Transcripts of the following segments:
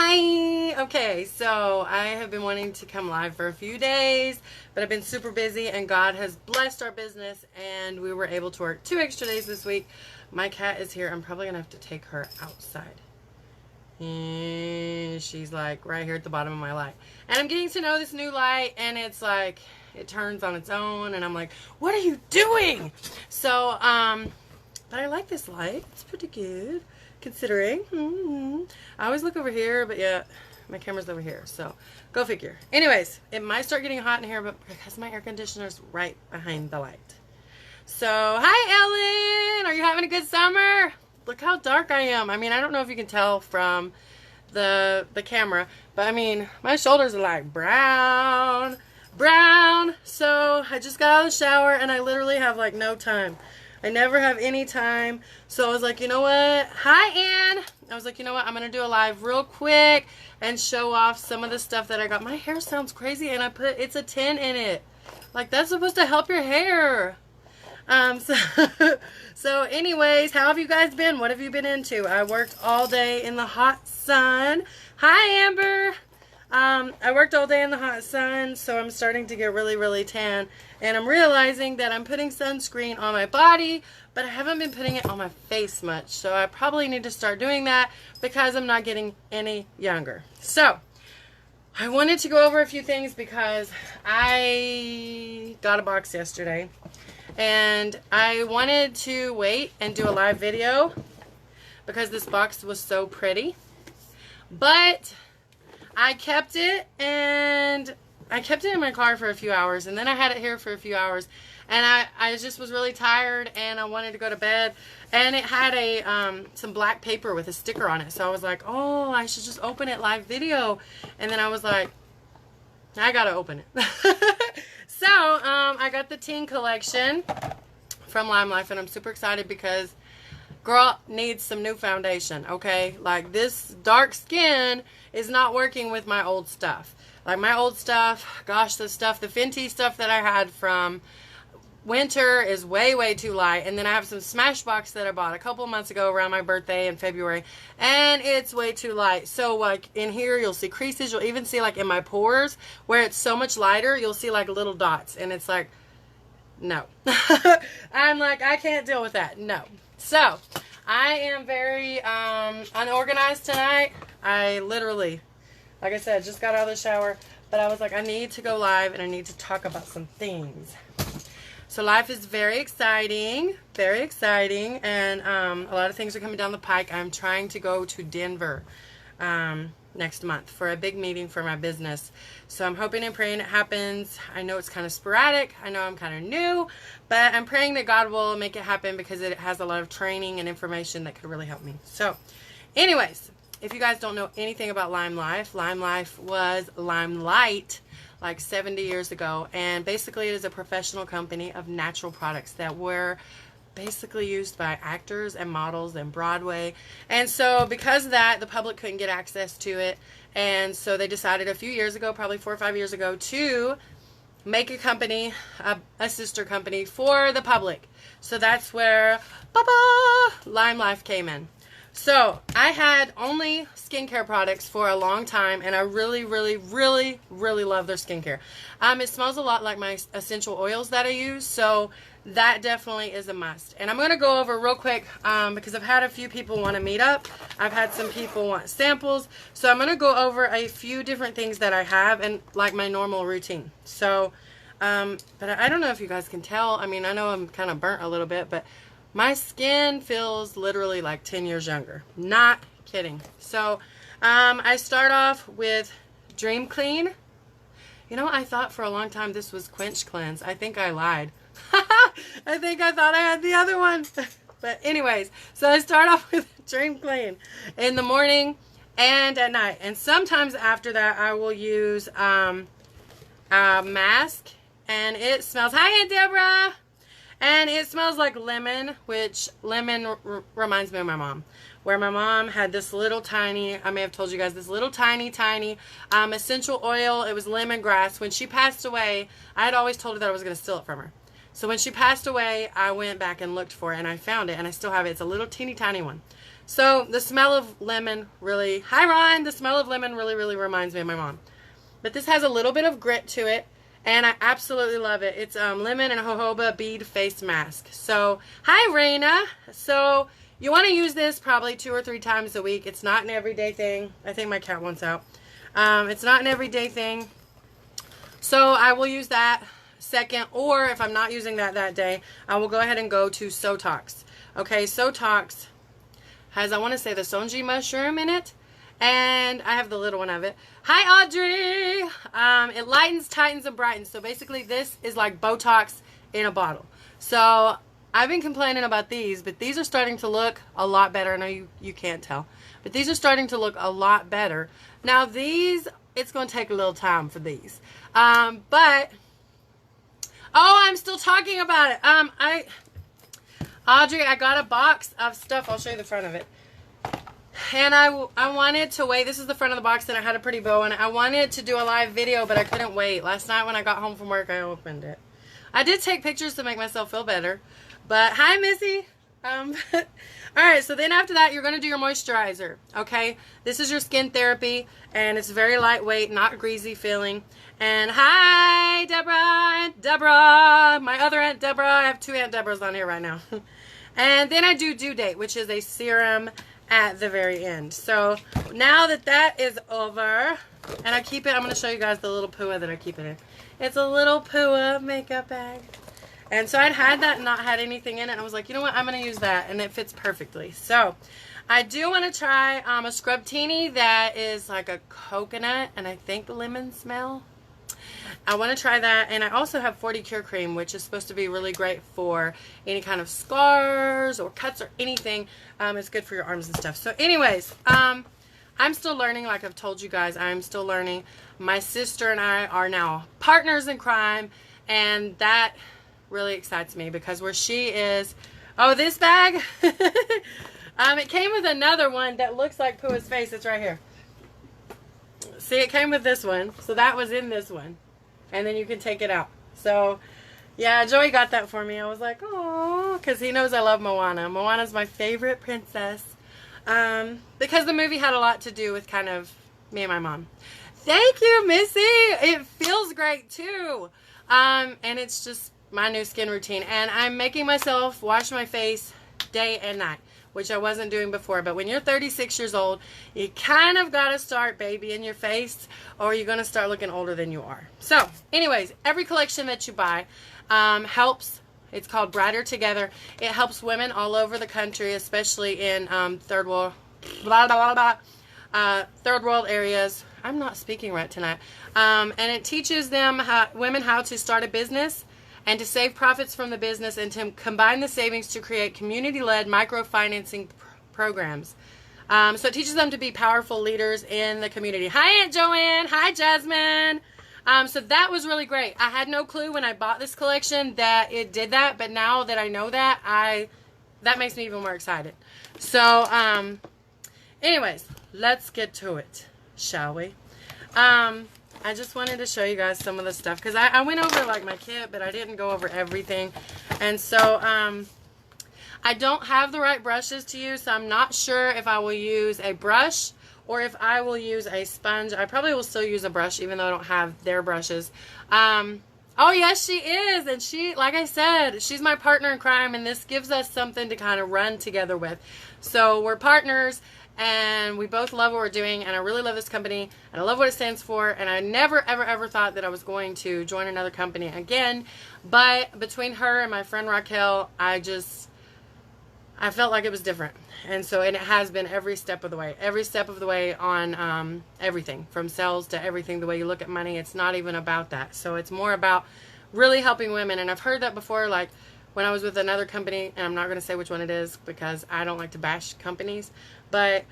Hi! Okay, so I have been wanting to come live for a few days, but I've been super busy and God has blessed our business and we were able to work 2 extra days this week. My cat is here. I'm probably going to have to take her outside. And she's like right here at the bottom of my light. And I'm getting to know this new light and it's like, it turns on its own and I'm like, what are you doing? So, but I like this light. It's pretty good. Considering. I always look over here, but yeah, my camera's over here, so go figure. Anyways, it might start getting hot in here, but because my air conditioner's right behind the light. So, hi Ellen! Are you having a good summer? Look how dark I am. I mean, I don't know if you can tell from the camera, but I mean, my shoulders are like brown. So, I just got out of the shower and I literally have like no time. I never have any time. So I was like, you know what? Hi, Ann. I was like, you know what? I'm going to do a live real quick and show off some of the stuff that I got. My hair sounds crazy and I put, it's a 10 in it. Like, that's supposed to help your hair. So anyways, how have you guys been? What have you been into? I worked all day in the hot sun. Hi, Amber. I worked all day in the hot sun, so I'm starting to get really tan. And I'm realizing that I'm putting sunscreen on my body, but I haven't been putting it on my face much. So I probably need to start doing that because I'm not getting any younger. So I wanted to go over a few things because I got a box yesterday. And I wanted to wait and do a live video because this box was so pretty. But I kept it and I kept it in my car for a few hours and then I had it here for a few hours and I just was really tired and I wanted to go to bed and it had a some black paper with a sticker on it, so I was like, oh, I should just open it live video, and then I was like, I gotta open it. So I got the teen collection from Limelife and I'm super excited because girl needs some new foundation, okay? Like, this dark skin is not working with my old stuff. Like, my old stuff, gosh, the Fenty stuff that I had from winter is way too light. And then I have some Smashbox that I bought a couple months ago around my birthday in February, and it's way too light. So, like, in here, you'll see creases. You'll even see, like, in my pores, where it's so much lighter, you'll see, like, little dots. And it's like, no. I'm like, I can't deal with that. No. So, I am very unorganized tonight. I literally, like I said, just got out of the shower. But I was like, I need to go live and I need to talk about some things. So life is very exciting. And a lot of things are coming down the pike. I'm trying to go to Denver next month for a big meeting for my business. So I'm hoping and praying it happens. I know it's kind of sporadic. I know I'm kind of new, but I'm praying that God will make it happen because it has a lot of training and information that could really help me. So anyways, if you guys don't know anything about Limelife, Limelife was Limelight like 70 years ago. And basically it is a professional company of natural products that were basically used by actors and models and Broadway. And so because of that, the public couldn't get access to it. And so they decided a few years ago, probably 4 or 5 years ago, to make a company, a sister company for the public. So that's where Limelife came in. So I had only skincare products for a long time, and I really love their skincare. It smells a lot like my essential oils that I use, so that definitely is a must. And I'm going to go over real quick because I've had a few people want to meet up. I've had some people want samples. So I'm going to go over a few different things that I have and like my normal routine. So, but I don't know if you guys can tell. I mean, I know I'm kind of burnt a little bit, but my skin feels literally like 10 years younger. Not kidding. So I start off with Dream Clean. You know, I thought for a long time this was Quench Cleanse. I think I lied. I think I thought I had the other one. But anyways, so I start off with Dream Clean in the morning and at night. And sometimes after that I will use a mask. And it smells, hi Aunt Deborah! And it smells like lemon, which lemon reminds me of my mom. Where my mom had this little tiny, I may have told you guys, this little tiny essential oil. It was lemongrass. When she passed away, I had always told her that I was going to steal it from her. So when she passed away, I went back and looked for it, and I found it, and I still have it. It's a little teeny tiny one. So the smell of lemon really, hi Ron, the smell of lemon really, really reminds me of my mom. But this has a little bit of grit to it, and I absolutely love it. It's lemon and jojoba bead face mask. So, hi Raina. So you want to use this probably 2 or 3 times a week. It's not an everyday thing. I think my cat wants out. It's not an everyday thing. So I will use that second, or if I'm not using that day, I will go ahead and go to Sotox. Okay, Sotox has, I want to say, the Sonji mushroom in it, and I have the little one of it. Hi Audrey! It lightens, tightens, and brightens. So basically this is like Botox in a bottle. So I've been complaining about these, but these are starting to look a lot better. I know you can't tell, but these are starting to look a lot better. Now these, it's going to take a little time for these. But, oh, I'm still talking about it. Audrey, I got a box of stuff. I'll show you the front of it. And I wanted to wait. This is the front of the box, and I had a pretty bow, and I wanted to do a live video, but I couldn't wait. Last night when I got home from work, I opened it. I did take pictures to make myself feel better. But, hi, Missy. Alright, so then after that, you're going to do your moisturizer, okay? This is your skin therapy, and it's very lightweight, not greasy feeling. And hi, Deborah, my other Aunt Deborah. I have 2 Aunt Deborahs on here right now. And then I do Due Date, which is a serum at the very end. So now that is over, and I keep it, I'm going to show you guys the little Pua that I keep it in. It's a little Pua makeup bag. And so I'd had that and not had anything in it. And I was like, you know what? I'm going to use that. And it fits perfectly. So I do want to try a Scrub Teeny that is like a coconut and I think lemon smell. I want to try that. And I also have 40 Cure Cream, which is supposed to be really great for any kind of scars or cuts or anything. It's good for your arms and stuff. So anyways, I'm still learning. Like I've told you guys, I'm still learning. My sister and I are now partners in crime. And that really excites me because where she is, oh, this bag, it came with another one that looks like Pua's face. It's right here. See, it came with this one, so that was in this one, and then you can take it out. So yeah, Joey got that for me. I was like, oh, because he knows I love Moana. Moana's my favorite princess, because the movie had a lot to do with kind of me and my mom. Thank you, Missy. It feels great too, and it's just my new skin routine, and I'm making myself wash my face day and night, which I wasn't doing before. But when you're 36 years old, you kind of got to start babying your face, or you're going to start looking older than you are. So anyways, every collection that you buy helps. It's called Brighter Together. It helps women all over the country, especially in third world areas. I'm not speaking right tonight. And it teaches them women how to start a business and to save profits from the business and to combine the savings to create community-led microfinancing programs. So it teaches them to be powerful leaders in the community. Hi, Aunt Joanne. Hi, Jasmine. So that was really great. I had no clue when I bought this collection that it did that, but now that I know that, that makes me even more excited. So, anyways, let's get to it, shall we? I just wanted to show you guys some of the stuff because I went over like my kit, but I didn't go over everything. And so I don't have the right brushes to use, so I'm not sure if I will use a brush or if I will use a sponge. I probably will still use a brush even though I don't have their brushes. Oh yes, she is, and she, like I said, she's my partner in crime, and this gives us something to kind of run together with. So we're partners, and we both love what we're doing, and I really love this company, and I love what it stands for, and I never, ever, ever thought that I was going to join another company again, but between her and my friend Raquel, I felt like it was different, and it has been every step of the way on everything, from sales to everything, the way you look at money. It's not even about that, so it's more about really helping women, and I've heard that before, like, when I was with another company, and I'm not going to say which one it is because I don't like to bash companies, but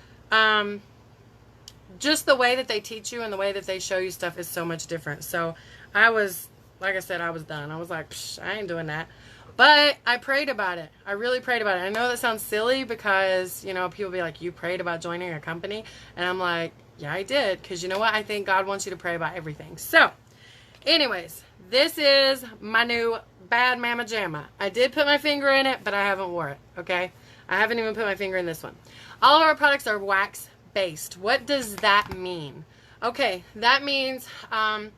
just the way that they teach you and the way that they show you stuff is so much different. So I was, like I said, I was done. I was like, psh, I ain't doing that. But I prayed about it. I really prayed about it. I know that sounds silly because, you know, people be like, you prayed about joining a company? And I'm like, yeah, I did. Because you know what? I think God wants you to pray about everything. So, anyways, this is my new Bad Mama Jamma. I did put my finger in it, but I haven't wore it, okay? I haven't even put my finger in this one. All of our products are wax based. What does that mean? Okay, that means, all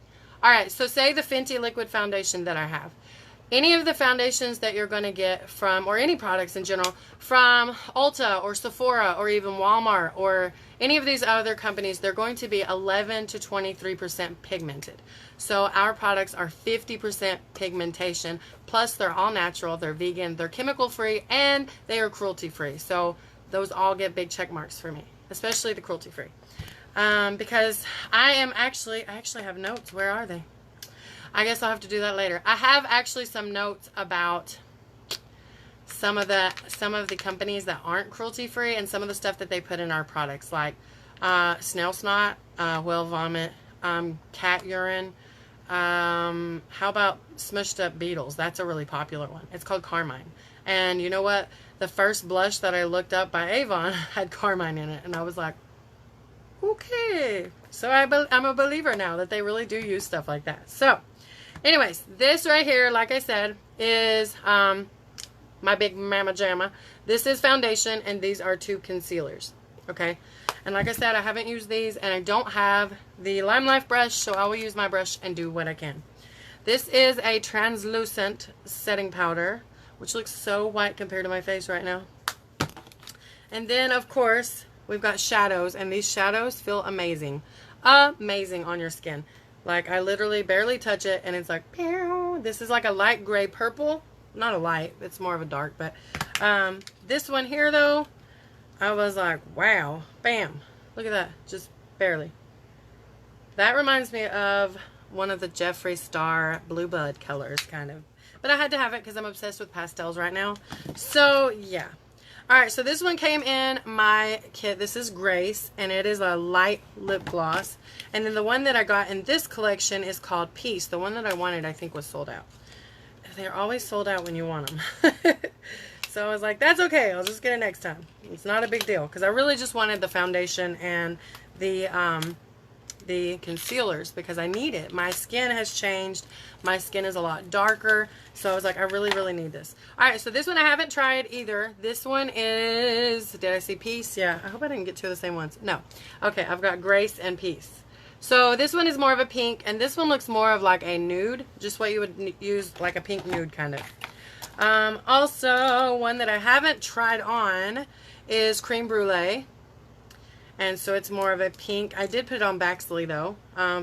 right, so say the Fenty liquid foundation that I have. Any of the foundations that you're going to get from, or any products in general, from Ulta or Sephora or even Walmart or any of these other companies, they're going to be 11 to 23% pigmented. So our products are 50% pigmentation, plus they're all natural, they're vegan, they're chemical free, and they are cruelty free. So those all get big check marks for me, especially the cruelty free. Because I actually have notes. Where are they? I guess I'll have to do that later. I have actually some notes about some of the companies that aren't cruelty free and some of the stuff that they put in our products, like snail snot, whale vomit, cat urine. How about smushed up beetles? That's a really popular one. It's called carmine. And you know what? The first blush that I looked up by Avon had carmine in it, and I was like, okay. So I'm a believer now that they really do use stuff like that. So anyways, this right here, like I said, is my big mama jamma. This is foundation, and these are 2 concealers. Okay, and like I said, I haven't used these, and I don't have the Limelife brush, so I will use my brush and do what I can. This is a translucent setting powder, which looks so white compared to my face right now. And then, of course, we've got shadows, and these shadows feel amazing. Amazing on your skin. Like, I literally barely touch it, and it's like, pew. This is like a light gray purple. Not a light, it's more of a dark, but this one here, though, I was like, wow, bam. Look at that, just barely. That reminds me of one of the Jeffree Star Blue Bud colors, kind of. But I had to have it because I'm obsessed with pastels right now. So, yeah. Alright, so this one came in my kit. This is Grace, and it is a light lip gloss. And then the one that I got in this collection is called Peace. The one that I wanted, I think, was sold out. They're always sold out when you want them. So I was like, that's okay. I'll just get it next time. It's not a big deal. Because I really just wanted the foundation and the concealers because I need it. My skin has changed. My skin is a lot darker. So I was like, I really, really need this. Alright, so this one I haven't tried either. This one is, did I see Peace? Yeah, I hope I didn't get 2 of the same ones. No. Okay, I've got Grace and Peace. So this one is more of a pink, and this one looks more of like a nude. Just what you would use, like a pink nude kind of. Also, one that I haven't tried on is Cream Brulee. And so it's more of a pink. I did put it on Baxley though,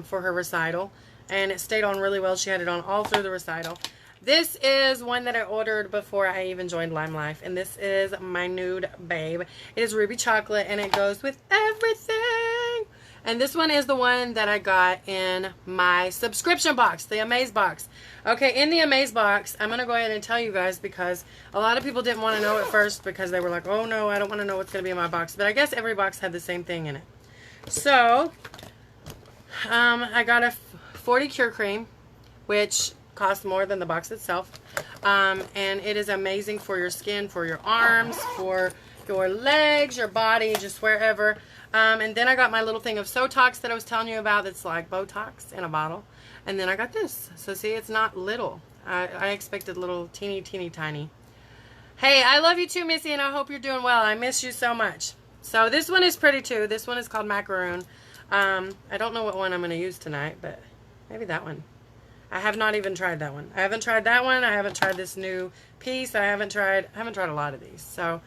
for her recital. And it stayed on really well. She had it on all through the recital. This is one that I ordered before I even joined Limelife. And this is my nude babe. It is ruby chocolate and it goes with everything. And this one is the one that I got in my subscription box, the Amaze box. Okay, in the Amaze box, I'm going to go ahead and tell you guys because a lot of people didn't want to know at first because they were like, oh no, I don't want to know what's going to be in my box. But I guess every box had the same thing in it. So, I got a 40 Cure Cream, which costs more than the box itself. And it is amazing for your skin, for your arms, for your legs, your body, just wherever. And then I got my little thing of Sotox that I was telling you about that's like Botox in a bottle. And then I got this. So see, it's not little. I expected little teeny, teeny, tiny. Hey, I love you too, Missy, and I hope you're doing well. I miss you so much. So this one is pretty too. This one is called Macaroon. I don't know what one I'm going to use tonight, but maybe that one. I have not even tried that one. I haven't tried that one. I haven't tried this new piece. I haven't tried a lot of these. So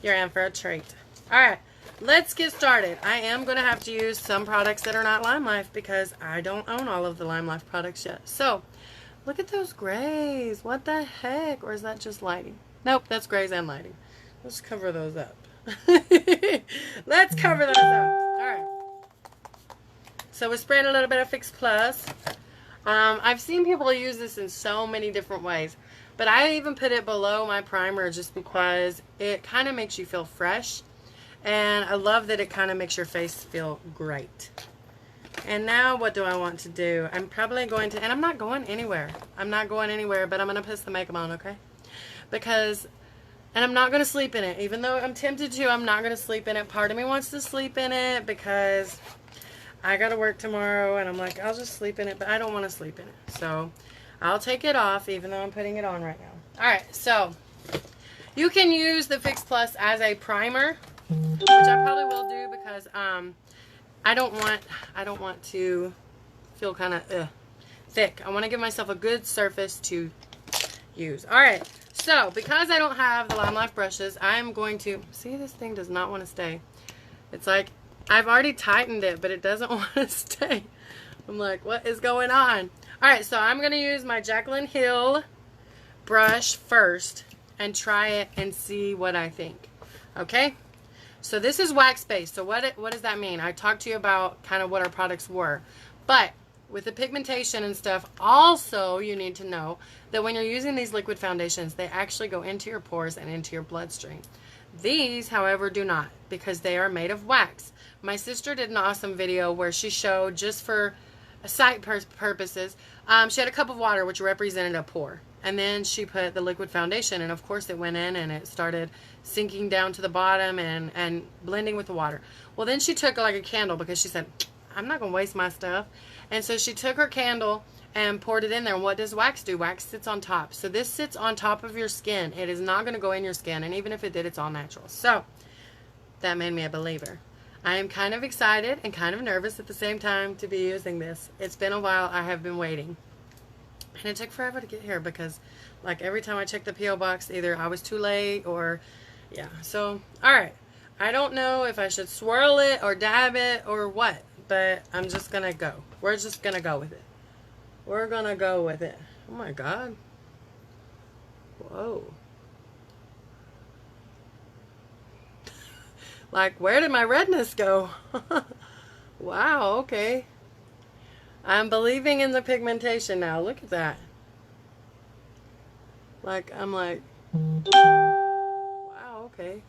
you're in for a treat. All right. Let's get started. I am going to have to use some products that are not Limelife because I don't own all of the Limelife products yet. So, look at those grays. What the heck? Or is that just lighting? Nope, that's grays and lighting. Let's cover those up. Let's cover those up. Alright. So, we're spraying a little bit of Fix Plus. I've seen people use this in so many different ways. But I even put it below my primer just because it kind of makes you feel fresh. And I love that it kind of makes your face feel great. And now what do I want to do? I'm probably going to, and I'm not going anywhere. I'm not going anywhere, but I'm going to put some makeup on, okay? Because, and I'm not going to sleep in it. Even though I'm tempted to, I'm not going to sleep in it. Part of me wants to sleep in it because I got to work tomorrow. And I'm like, I'll just sleep in it, but I don't want to sleep in it. So I'll take it off even though I'm putting it on right now. Alright, so You can use the Fix Plus as a primer, which I probably will do because I don't want to feel kind of thick. I want to give myself a good surface to use. All right. So, because I don't have the Limelife brushes, I'm going to... See, this thing does not want to stay. It's like, I've already tightened it, but it doesn't want to stay. I'm like, what is going on? Alright, so I'm going to use my Jaclyn Hill brush first and try it and see what I think. Okay? So this is wax-based. So what does that mean? I talked to you about kind of what our products were. But with the pigmentation and stuff, also you need to know that when you're using these liquid foundations, they actually go into your pores and into your bloodstream. These, however, do not, because they are made of wax. My sister did an awesome video where she showed, just for sight purposes, she had a cup of water which represented a pore. And then she put the liquid foundation, and of course it went in and it started sinking down to the bottom and blending with the water. Well, then she took like a candle, because she said, I'm not going to waste my stuff. And so she took her candle and poured it in there. And what does wax do? Wax sits on top. So this sits on top of your skin. It is not going to go in your skin. And even if it did, it's all natural. So that made me a believer. I am kind of excited and kind of nervous at the same time to be using this. It's been a while. I have been waiting. And it took forever to get here because, like, every time I checked the P.O. box, either I was too late or, yeah. So, alright. I don't know if I should swirl it or dab it or what, but I'm just going to go. We're just going to go with it. We're going to go with it. Oh, my God. Whoa. Like, where did my redness go? Wow, okay. I'm believing in the pigmentation now. Look at that. Like, I'm like, wow, okay.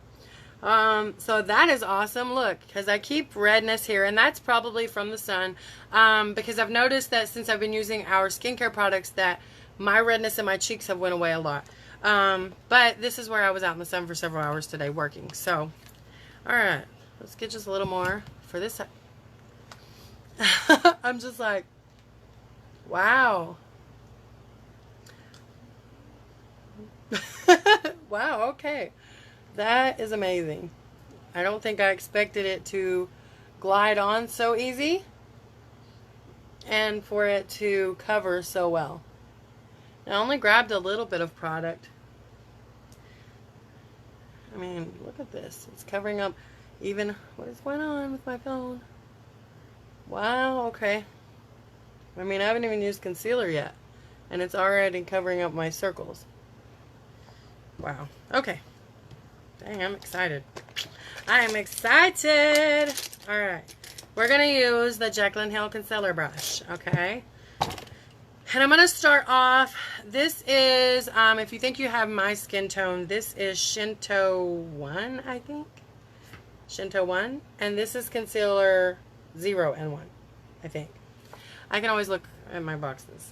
So that is awesome. Look, because I keep redness here, and that's probably from the sun. Because I've noticed that since I've been using our skincare products, that my redness in my cheeks have went away a lot. But this is where I was out in the sun for several hours today working. So, alright, let's get just a little more for this side. I'm just like, wow. Wow, okay. That is amazing. I don't think I expected it to glide on so easy and for it to cover so well. I only grabbed a little bit of product. I mean, look at this. It's covering up even... What is going on with my phone? Wow, okay. I mean, I haven't even used concealer yet, and it's already covering up my circles. Wow. Okay. Dang, I'm excited. I am excited. Alright. We're going to use the Jaclyn Hill Concealer Brush, okay? And I'm going to start off. This is, if you think you have my skin tone, this is Shinto 1, I think. Shinto 1. And this is Concealer 0 and 1, I think. I can always look at my boxes.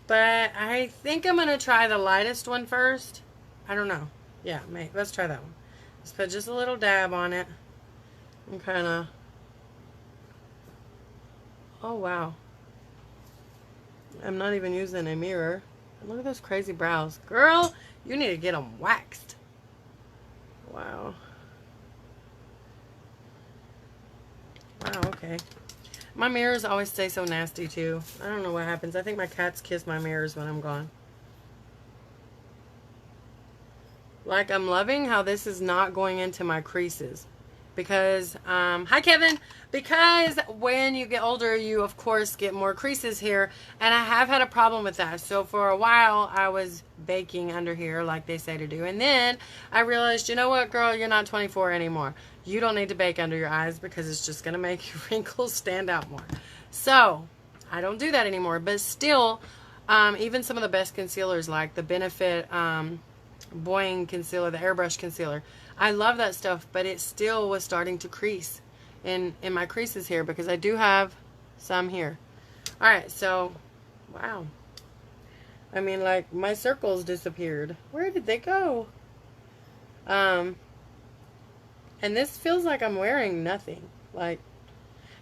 But I think I'm going to try the lightest one first. I don't know. Yeah, let's try that one. Let's put just a little dab on it. And kind of... Oh, wow. I'm not even using a mirror. Look at those crazy brows. Girl, you need to get them waxed. Wow. Wow, okay. My mirrors always stay so nasty, too. I don't know what happens. I think my cats kiss my mirrors when I'm gone. Like, I'm loving how this is not going into my creases. Because, hi Kevin, because when you get older, you of course get more creases here, and I have had a problem with that. So for a while, I was baking under here like they say to do, and then I realized, you know what, girl, you're not 24 anymore. You don't need to bake under your eyes because it's just going to make your wrinkles stand out more. So, I don't do that anymore, but still, even some of the best concealers like the Benefit Boing concealer, the airbrush concealer, I love that stuff, but it still was starting to crease in my creases here because I do have some here. Alright, so, wow. I mean, like, my circles disappeared. Where did they go? And this feels like I'm wearing nothing. Like,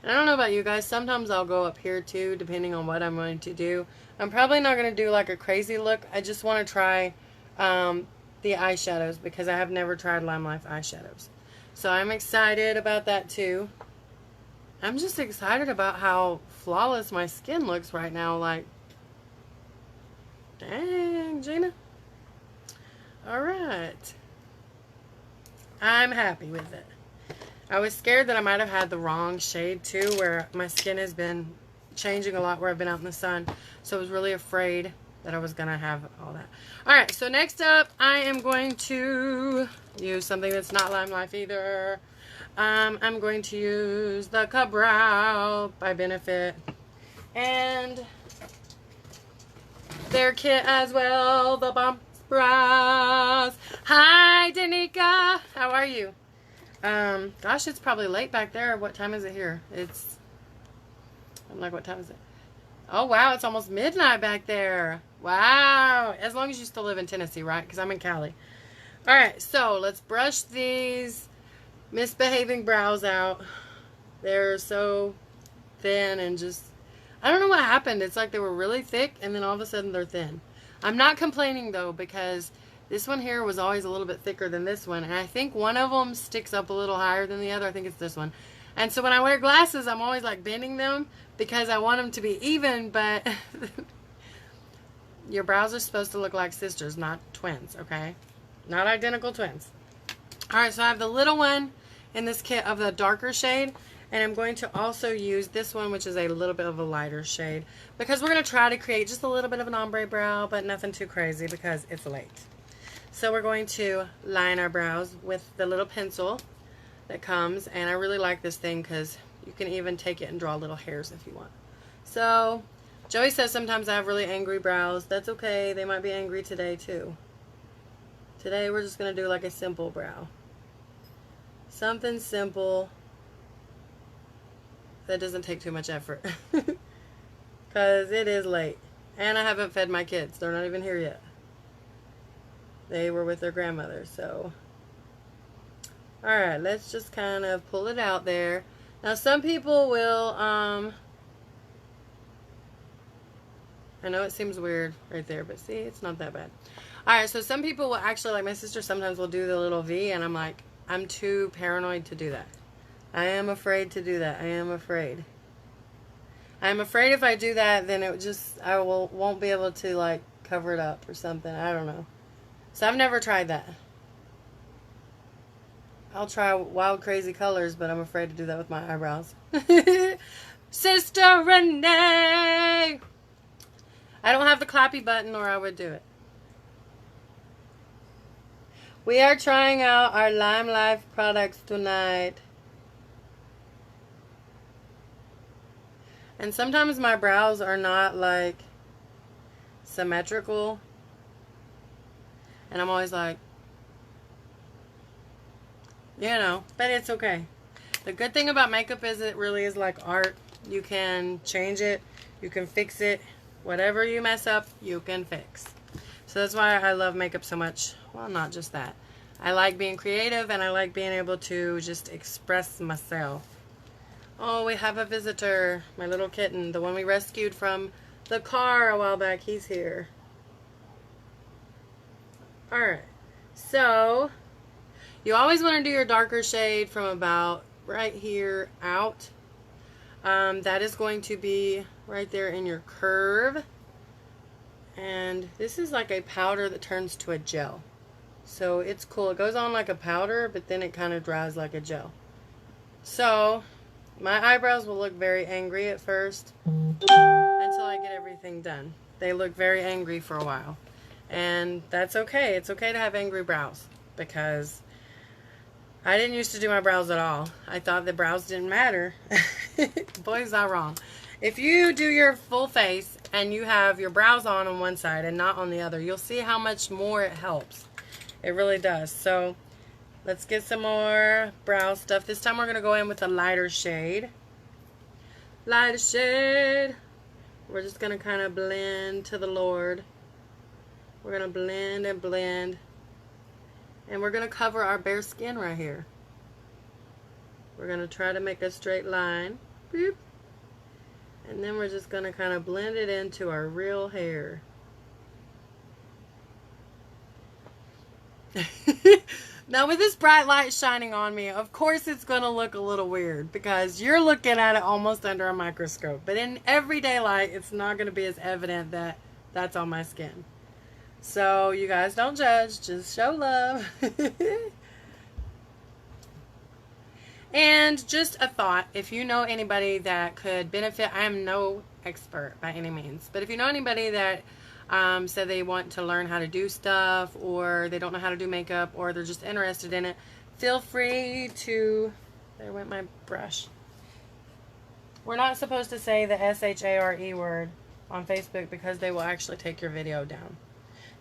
and I don't know about you guys, sometimes I'll go up here too, depending on what I'm going to do. I'm probably not going to do like a crazy look. I just want to try the eyeshadows because I have never tried Limelife eyeshadows. So I'm excited about that too. I'm just excited about how flawless my skin looks right now. Like, dang, Gina. Alright. I'm happy with it. I was scared that I might have had the wrong shade too, where my skin has been changing a lot where I've been out in the sun. So I was really afraid that I was going to have all that. Alright, so next up, I am going to use something that's not Limelife either. I'm going to use the Ka-Brow by Benefit. And their kit as well, the Bumps Brows. Hi, Danica. How are you? Gosh, it's probably late back there. What time is it here? I'm like, what time is it? Oh, wow, it's almost midnight back there. Wow. As long as you still live in Tennessee, right? Because I'm in Cali. All right, so let's brush these misbehaving brows out. They're so thin and just, I don't know what happened. It's like they were really thick and then all of a sudden they're thin. I'm not complaining though, because this one here was always a little bit thicker than this one. And I think one of them sticks up a little higher than the other. I think it's this one. And so when I wear glasses, I'm always like bending them because I want them to be even, but your brows are supposed to look like sisters, not twins, okay? Not identical twins. All right, so I have the little one in this kit of the darker shade, and I'm going to also use this one, which is a little bit of a lighter shade, because we're going to try to create just a little bit of an ombre brow, but nothing too crazy because it's late. So we're going to line our brows with the little pencil that comes, and I really like this thing because you can even take it and draw little hairs if you want. So Joey says sometimes I have really angry brows. That's okay. They might be angry today too. Today we're just going to do like a simple brow. Something simple that doesn't take too much effort. Because it is late. And I haven't fed my kids. They're not even here yet. They were with their grandmother, so. Alright, let's just kind of pull it out there. Now some people will, I know it seems weird right there, but see, it's not that bad. Alright, so some people will actually, like my sister sometimes will do the little V, and I'm like, I'm too paranoid to do that. I am afraid to do that. I am afraid. I'm afraid if I do that, then it just, won't be able to like cover it up or something. I don't know. So I've never tried that. I'll try wild crazy colors, but I'm afraid to do that with my eyebrows. Sister Renee! I don't have the clappy button or I would do it. We are trying out our Limelife products tonight. And sometimes my brows are not like symmetrical. And I'm always like, you know, but it's okay. The good thing about makeup is it really is like art. You can change it. You can fix it. Whatever you mess up, you can fix. So that's why I love makeup so much. Well, not just that. I like being creative and I like being able to just express myself. Oh, we have a visitor. My little kitten. The one we rescued from the car a while back. He's here. Alright. So, you always want to do your darker shade from about right here out. That is going to be right there in your curve. And this is like a powder that turns to a gel. So it's cool. It goes on like a powder, but then it kind of dries like a gel. So my eyebrows will look very angry at first until I get everything done. They look very angry for a while. And that's okay. It's okay to have angry brows because I didn't used to do my brows at all. I thought the brows didn't matter. Boy, is I wrong. If you do your full face and you have your brows on one side and not on the other, you'll see how much more it helps. It really does. So let's get some more brow stuff. This time we're going to go in with a lighter shade. Lighter shade. We're just going to kind of blend to the Lord. We're going to blend and blend. And we're going to cover our bare skin right here. We're going to try to make a straight line. Boop. And then we're just going to kind of blend it into our real hair. Now with this bright light shining on me, of course it's going to look a little weird because you're looking at it almost under a microscope. But in everyday light, it's not going to be as evident that that's on my skin. So you guys don't judge, just show love. And just a thought, if you know anybody that could benefit, I am no expert by any means, but if you know anybody that said they want to learn how to do stuff, or they don't know how to do makeup, or they're just interested in it, feel free to, there went my brush. We're not supposed to say the S-H-A-R-E word on Facebook because they will actually take your video down.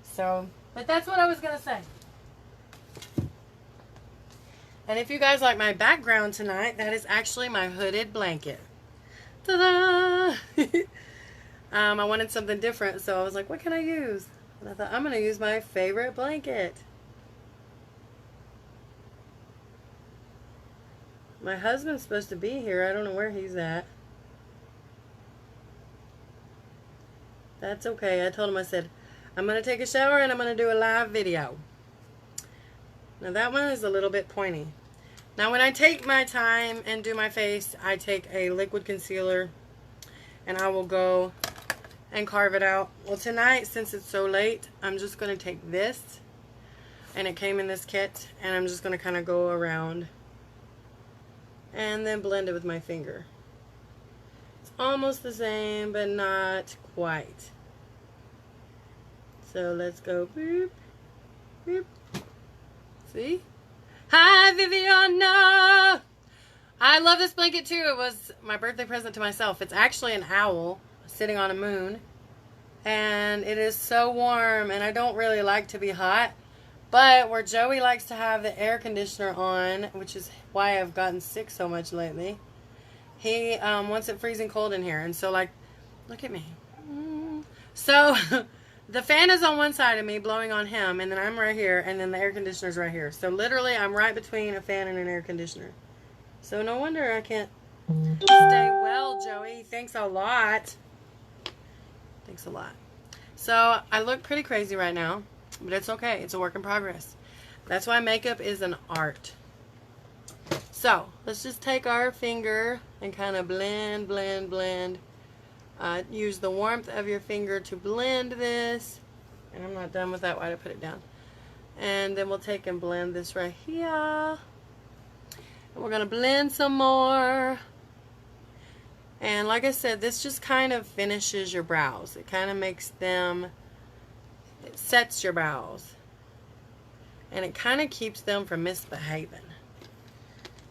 So, but that's what I was going to say. And if you guys like my background tonight, that is actually my hooded blanket. Ta-da! I wanted something different, so I was like, what can I use? And I thought, I'm going to use my favorite blanket. My husband's supposed to be here. I don't know where he's at. That's okay. I told him, I said, I'm going to take a shower and I'm going to do a live video. Now that one is a little bit pointy. Now when I take my time and do my face, I take a liquid concealer and I will go and carve it out. Well, tonight, since it's so late, I'm just going to take this, and it came in this kit, and I'm just going to kind of go around and then blend it with my finger. It's almost the same, but not quite. So let's go boop, boop. See? Hi, Viviana! I love this blanket too. It was my birthday present to myself. It's actually an owl sitting on a moon. And it is so warm, and I don't really like to be hot. But where Joey likes to have the air conditioner on, which is why I've gotten sick so much lately, he wants it freezing cold in here. And so, like, look at me. So the fan is on one side of me blowing on him, and then I'm right here, and then the air conditioner's right here. So literally I'm right between a fan and an air conditioner. So no wonder I can't stay well, Joey. Thanks a lot. Thanks a lot. So I look pretty crazy right now, but it's okay. It's a work in progress. That's why makeup is an art. So let's just take our finger and kind of blend, blend, blend. Use the warmth of your finger to blend this. And I'm not done with that. Why'd I put it down? And then we'll take and blend this right here. And we're going to blend some more. And like I said, this just kind of finishes your brows. It kind of makes them, it sets your brows. And it kind of keeps them from misbehaving.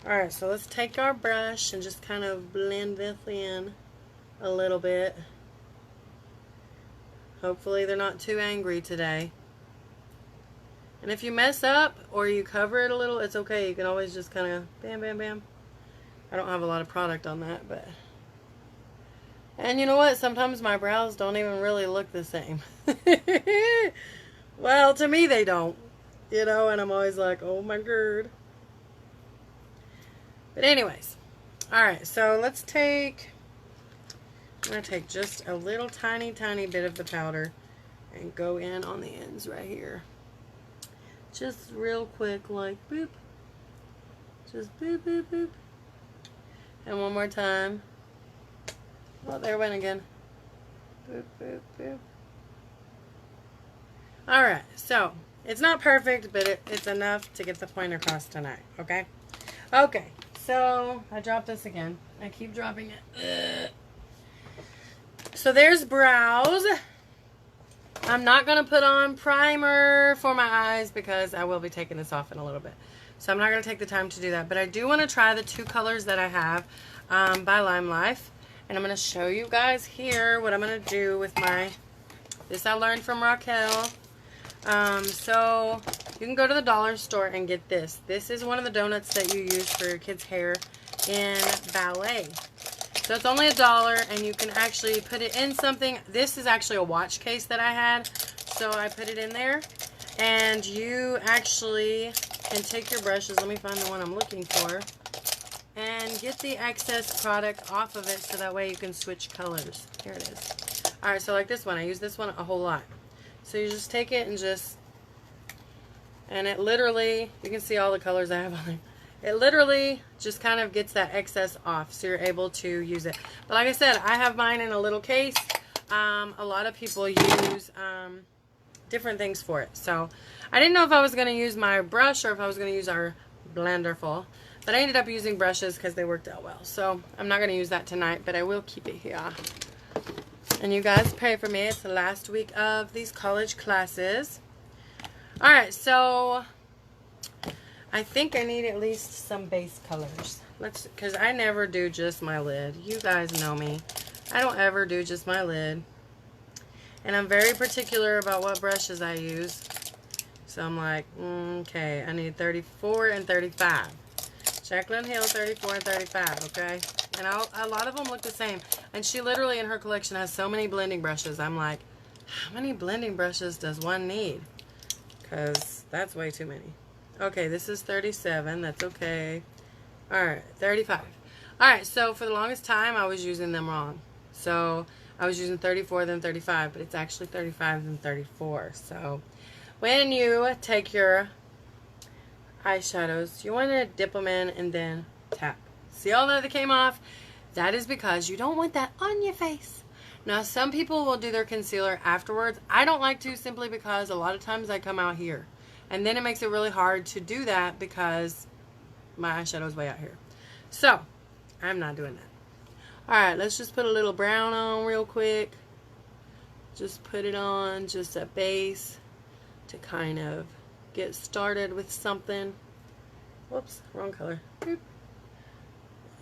Alright, so let's take our brush and just kind of blend this in a little bit. Hopefully they're not too angry today. And if you mess up or you cover it a little, it's okay. You can always just kind of bam, bam, bam. I don't have a lot of product on that, but... And you know what? Sometimes my brows don't even really look the same. Well, to me they don't. You know, and I'm always like, oh my god. But anyways. Alright, so let's take... I'm going to take just a little tiny, tiny bit of the powder and go in on the ends right here. Just real quick, like boop. Just boop, boop, boop. And one more time. Oh, there it went again. Boop, boop, boop. Alright, so it's not perfect, but it's enough to get the point across tonight, okay? Okay, so I dropped this again. I keep dropping it. Ugh. So there's brows. I'm not going to put on primer for my eyes because I will be taking this off in a little bit. So I'm not going to take the time to do that. But I do want to try the two colors that I have by Limelife. And I'm going to show you guys here what I'm going to do with my... This I learned from Raquel. So you can go to the dollar store and get this. This is one of the donuts that you use for your kids' hair in ballet. So it's only $1 and you can actually put it in something. This is actually a watch case that I had. So I put it in there. And you actually can take your brushes. Let me find the one I'm looking for. And get the excess product off of it so that way you can switch colors. Here it is. Alright, so like this one. I use this one a whole lot. So you just take it and just And it literally, you can see all the colors I have on there. It literally just kind of gets that excess off, so you're able to use it. But like I said, I have mine in a little case. A lot of people use different things for it. So I didn't know if I was going to use my brush or if I was going to use our blender full. But I ended up using brushes because they worked out well. So I'm not going to use that tonight, but I will keep it here. And you guys pray for me. It's the last week of these college classes. Alright, so I think I need at least some base colors. Because I never do just my lid. You guys know me. I don't ever do just my lid. And I'm very particular about what brushes I use. So I'm like, okay, I need 34 and 35. Jaclyn Hill, 34 and 35, okay? And a lot of them look the same. And she literally in her collection has so many blending brushes. I'm like, how many blending brushes does one need? Because that's way too many. Okay, this is 37. That's okay. Alright, 35. Alright, so for the longest time, I was using them wrong. So I was using 34 then 35, but it's actually 35 then 34. So when you take your eyeshadows, you want to dip them in and then tap. See all that came off? That is because you don't want that on your face. Now some people will do their concealer afterwards. I don't like to, simply because a lot of times I come out here. And then it makes it really hard to do that because my eyeshadow is way out here. So I'm not doing that. Alright, let's just put a little brown on real quick. Just put it on, just a base to kind of get started with something. Whoops, wrong color. Boop.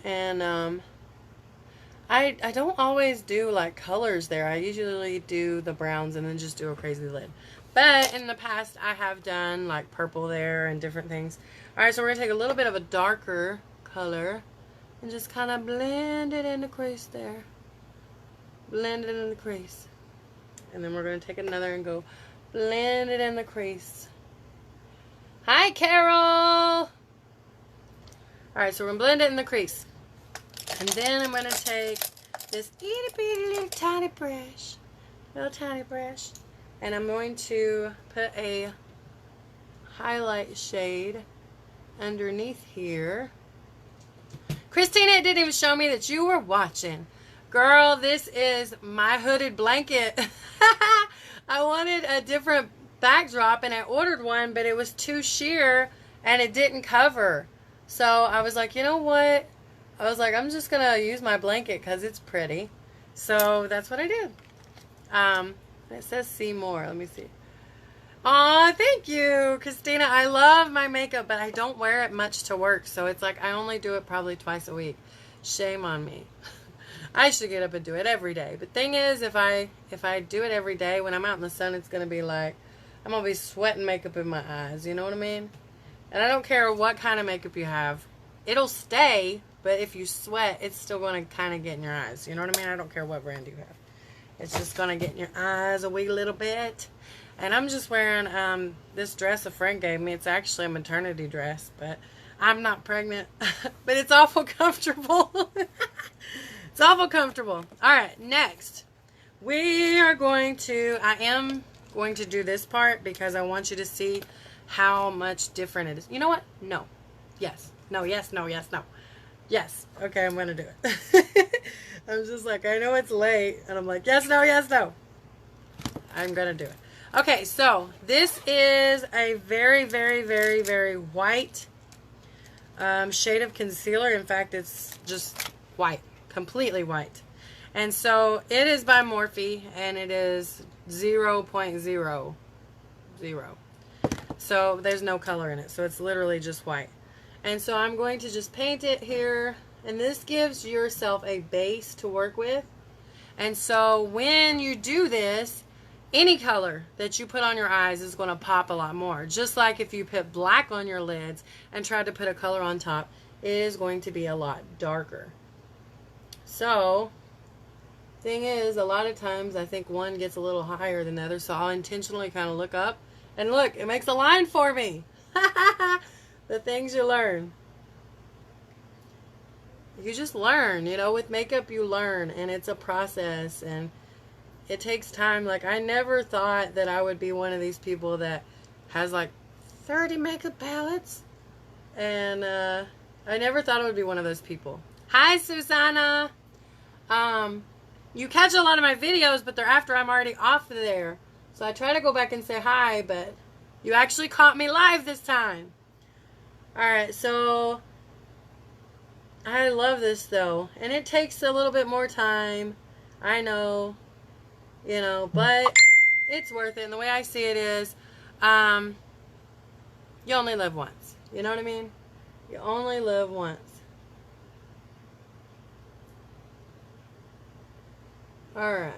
And I don't always do like colors there. I usually do the browns and then just do a crazy lid. But in the past I have done like purple there and different things. Alright, so we're going to take a little bit of a darker color and just kind of blend it in the crease there. Blend it in the crease. And then we're going to take another and go blend it in the crease. Hi, Carol! Alright, so we're going to blend it in the crease. And then I'm going to take this itty bitty little tiny brush. And I'm going to put a highlight shade underneath here. Christina, it didn't even show me that you were watching. Girl, this is my hooded blanket. I wanted a different backdrop and I ordered one, but it was too sheer and it didn't cover. So I was like, you know what? I was like, I'm just going to use my blanket because it's pretty. So that's what I did. It says see more. Let me see. Aw, thank you, Christina. I love my makeup, but I don't wear it much to work. So it's like I only do it probably twice a week. Shame on me. I should get up and do it every day. But thing is, if I do it every day, when I'm out in the sun, it's going to be like, I'm going to be sweating makeup in my eyes. You know what I mean? And I don't care what kind of makeup you have. It'll stay, but if you sweat, it's still going to kind of get in your eyes. You know what I mean? I don't care what brand you have. It's just going to get in your eyes a wee little bit. And I'm just wearing this dress a friend gave me. It's actually a maternity dress, but I'm not pregnant. But it's awful comfortable. It's awful comfortable. Alright, next. We are going to, I am going to do this part because I want you to see how much different it is. You know what? No. Yes. No, yes, no, yes, no. Yes. Okay, I'm going to do it. I'm just like, I know it's late. And I'm like, yes, no, yes, no. I'm going to do it. Okay, so this is a very, very, very, very white shade of concealer. In fact, it's just white. Completely white. And so it is by Morphe, and it is 0.00. So there's no color in it. So it's literally just white. And so I'm going to just paint it here. And this gives yourself a base to work with. And so when you do this, any color that you put on your eyes is going to pop a lot more. Just like if you put black on your lids and tried to put a color on top, it is going to be a lot darker. So, thing is, a lot of times I think one gets a little higher than the other, so I'll intentionally kind of look up. And look, it makes a line for me. The things you learn. You just learn, you know, with makeup you learn, and it's a process, and it takes time. Like, I never thought that I would be one of these people that has like 30 makeup palettes. And I never thought I would be one of those people. Hi, Susanna. You catch a lot of my videos, but they're after I'm already off there. So I try to go back and say hi, but you actually caught me live this time. Alright, so I love this though. And it takes a little bit more time. I know. You know, but it's worth it. And the way I see it is, you only live once. You know what I mean? You only live once. Alright.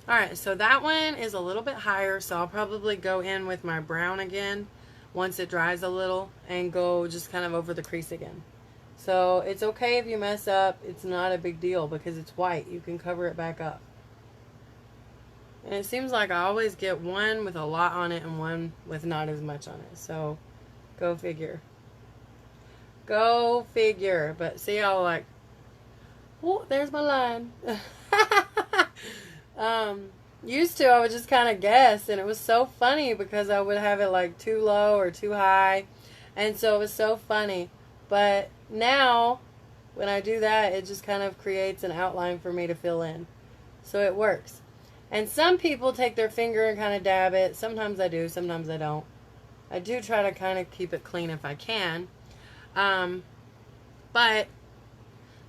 Alright, so that one is a little bit higher, so I'll probably go in with my brown again once it dries a little and go just kind of over the crease again. So it's okay if you mess up. It's not a big deal because it's white. You can cover it back up. And it seems like I always get one with a lot on it and one with not as much on it. So go figure. Go figure. But see how like, oh, there's my line. Used to, I would just kind of guess, and it was so funny because I would have it like too low or too high, and so it was so funny. But now, when I do that, it just kind of creates an outline for me to fill in, so it works. And some people take their finger and kind of dab it. Sometimes I do, sometimes I don't. I do try to kind of keep it clean if I can, but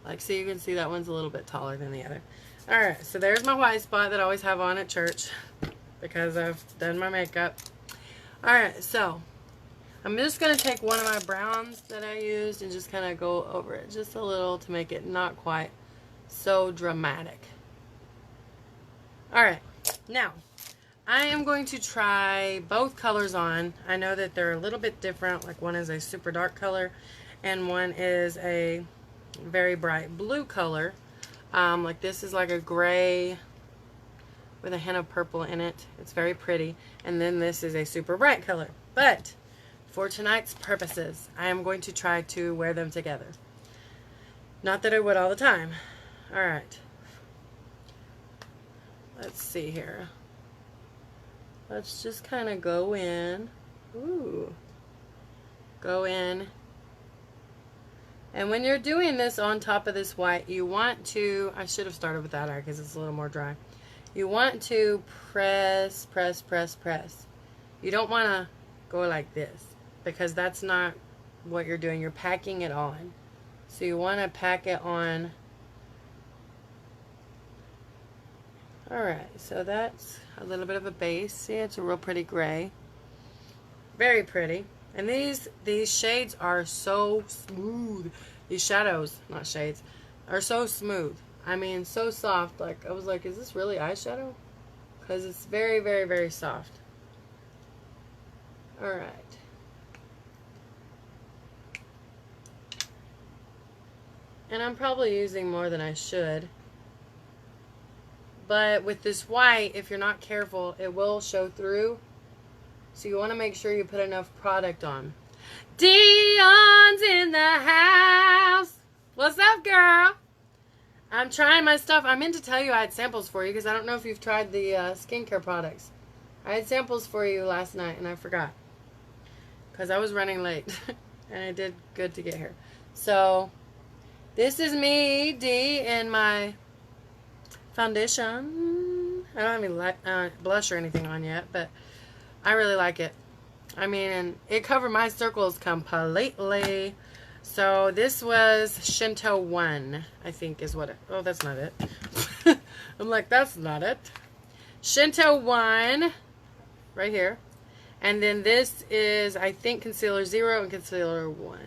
like, so you can see that one's a little bit taller than the other. Alright, so there's my white spot that I always have on at church because I've done my makeup. Alright, so I'm just going to take one of my browns that I used and just kind of go over it just a little to make it not quite so dramatic. Alright, now I am going to try both colors on. I know that they're a little bit different, like one is a super dark color and one is a very bright blue color. Like this is like a gray with a hint of purple in it. It's very pretty. And then this is a super bright color. But for tonight's purposes, I am going to try to wear them together. Not that I would all the time. Alright. Let's see here. Let's just kind of go in. Ooh. Go in. And when you're doing this on top of this white, you want to, I should have started with that eye because it's a little more dry. You want to press, press, press, press. You don't want to go like this because that's not what you're doing. You're packing it on. So you want to pack it on. Alright, so that's a little bit of a base. See, it's a real pretty gray. Very pretty. And these shades are so smooth. These shadows, not shades, are so smooth. I mean, so soft. Like, I was like, is this really eyeshadow? Because it's very, very, very soft. Alright. And I'm probably using more than I should. But with this white, if you're not careful, it will show through. So you want to make sure you put enough product on. Dion's in the house. What's up, girl? I'm trying my stuff. I meant to tell you I had samples for you because I don't know if you've tried the skincare products. I had samples for you last night and I forgot. Because I was running late. And I did good to get here. So, this is me, D, in my foundation. I don't have any blush or anything on yet, but I really like it. I mean, and it covered my circles completely. So this was Shinto 1, I think is what it, oh, that's not it. I'm like, that's not it. Shinto 1, right here. And then this is, I think, Concealer 0 and Concealer 1,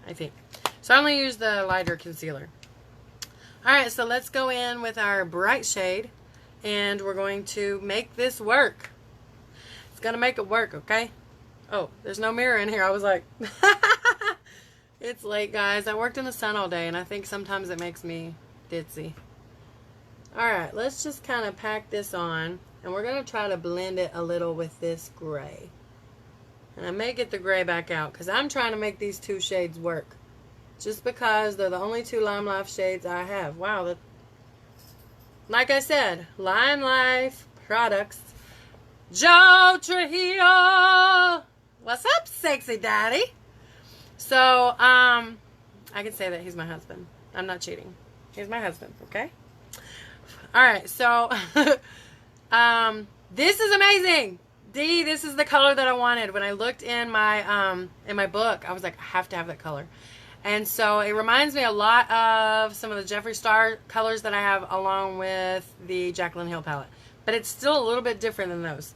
I think. So I only use the lighter concealer. Alright, so let's go in with our bright shade. And we're going to make this work. It's going to make it work, okay? Oh, there's no mirror in here. I was like, it's late, guys. I worked in the sun all day, and I think sometimes it makes me ditzy. Alright, let's just kind of pack this on. And we're going to try to blend it a little with this gray. And I may get the gray back out, because I'm trying to make these two shades work. Just because they're the only two Limelife shades I have. Wow, that, like I said, Limelife products. Joe Trujillo. What's up, sexy daddy? So, I can say that he's my husband. I'm not cheating. He's my husband, okay? Alright, so, this is amazing. D, this is the color that I wanted. When I looked in my book, I was like, I have to have that color. And so it reminds me a lot of some of the Jeffree Star colors that I have along with the Jaclyn Hill palette. But it's still a little bit different than those.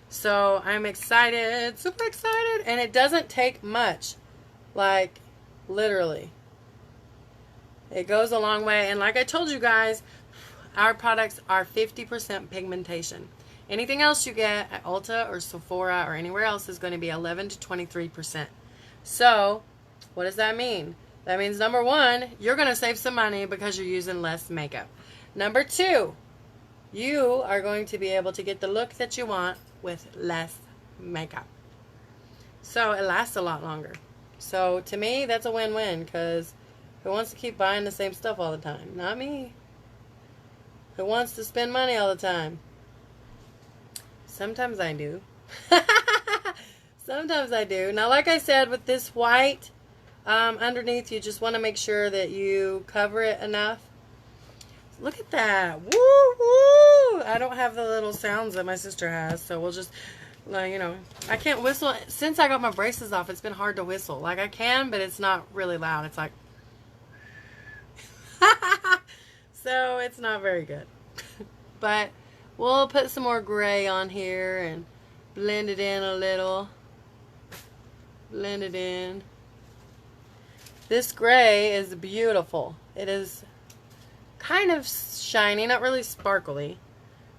So I'm excited, super excited. And it doesn't take much. Like, literally. It goes a long way. And like I told you guys, our products are 50% pigmentation. Anything else you get at Ulta or Sephora or anywhere else is going to be 11 to 23%. So, what does that mean? That means, number one, you're going to save some money because you're using less makeup. Number two, you are going to be able to get the look that you want with less makeup. So, it lasts a lot longer. So, to me, that's a win-win because who wants to keep buying the same stuff all the time? Not me. Who wants to spend money all the time? Sometimes I do. Sometimes I do. Now, like I said, with this white underneath, you just want to make sure that you cover it enough. Look at that. Woo, woo. I don't have the little sounds that my sister has, so we'll just, like, you know, I can't whistle. Since I got my braces off, it's been hard to whistle. Like, I can, but it's not really loud. It's like, so it's not very good. But we'll put some more gray on here and blend it in a little. Blend it in. This gray is beautiful. It is kind of shiny, not really sparkly,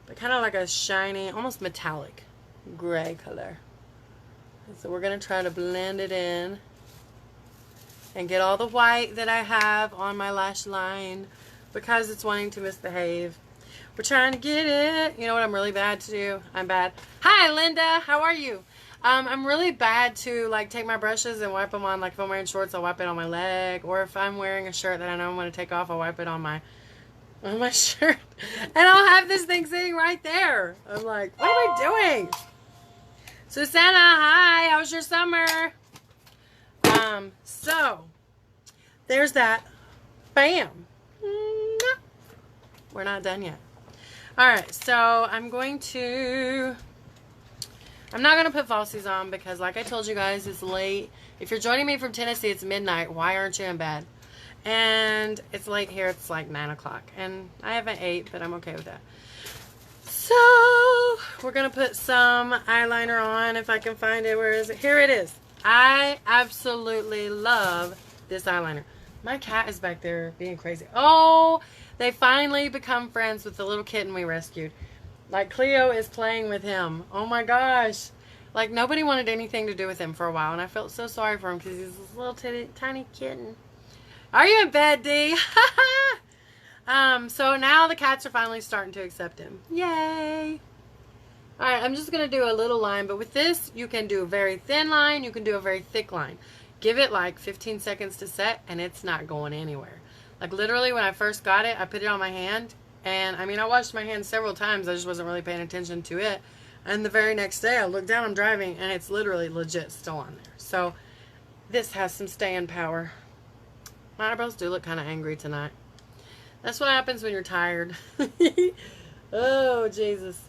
but kind of like a shiny, almost metallic gray color. So we're going to try to blend it in and get all the white that I have on my lash line because it's wanting to misbehave. We're trying to get it. You know what I'm really bad to do? I'm bad. Hi, Linda. How are you? I'm really bad to, like, take my brushes and wipe them on, like, if I'm wearing shorts, I'll wipe it on my leg. Or if I'm wearing a shirt that I know I'm going to take off, I'll wipe it on my shirt. And I'll have this thing sitting right there. I'm like, what am I doing? Susanna, hi. How was your summer? So, there's that. Bam. We're not done yet. Alright, so I'm not going to put falsies on because, like I told you guys, it's late. If you're joining me from Tennessee, it's midnight. Why aren't you in bed? And it's late here. It's like 9 o'clock. And I haven't ate, but I'm okay with that. So, we're going to put some eyeliner on if I can find it. Where is it? Here it is. I absolutely love this eyeliner. My cat is back there being crazy. Oh, they finally become friends with the little kitten we rescued. Like, Cleo is playing with him. Oh my gosh. Like, nobody wanted anything to do with him for a while, and I felt so sorry for him because he's this little tiny kitten. Are you in bed, D? So now the cats are finally starting to accept him. Yay. Alright, I'm just going to do a little line, but with this, you can do a very thin line, you can do a very thick line. Give it like 15 seconds to set, and it's not going anywhere. Like, literally, when I first got it, I put it on my hand, and, I mean, I washed my hands several times, I just wasn't really paying attention to it. And the very next day, I looked down, I'm driving, and it's literally legit still on there. So, this has some staying power. My eyebrows do look kind of angry tonight. That's what happens when you're tired. Oh, Jesus.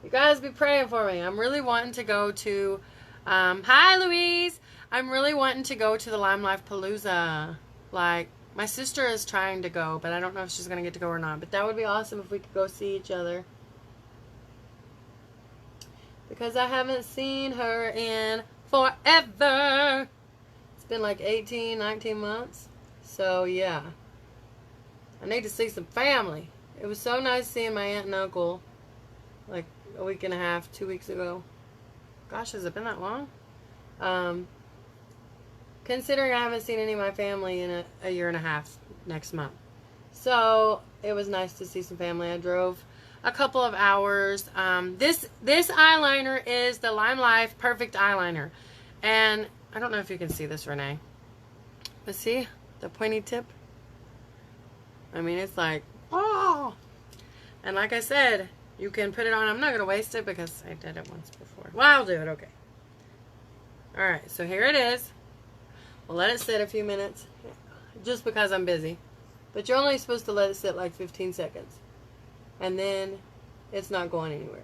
You guys be praying for me. I'm really wanting to go to, hi, Louise. I'm really wanting to go to the Limelife Palooza. Like, my sister is trying to go, but I don't know if she's going to get to go or not. But that would be awesome if we could go see each other. Because I haven't seen her in forever. It's been like 18, 19 months. So, yeah. I need to see some family. It was so nice seeing my aunt and uncle like a week and a half, 2 weeks ago. Gosh, has it been that long? Considering I haven't seen any of my family in a year and a half next month. So, it was nice to see some family. I drove a couple of hours. This eyeliner is the Limelife Perfect Eyeliner. And I don't know if you can see this, Renee. But see the pointy tip? I mean, it's like, oh! And like I said, You can put it on. I'm not going to waste it because I did it once before. Well, I'll do it. Okay. Alright, so here it is. We'll let it sit a few minutes. Just because I'm busy. But you're only supposed to let it sit like 15 seconds. And then it's not going anywhere.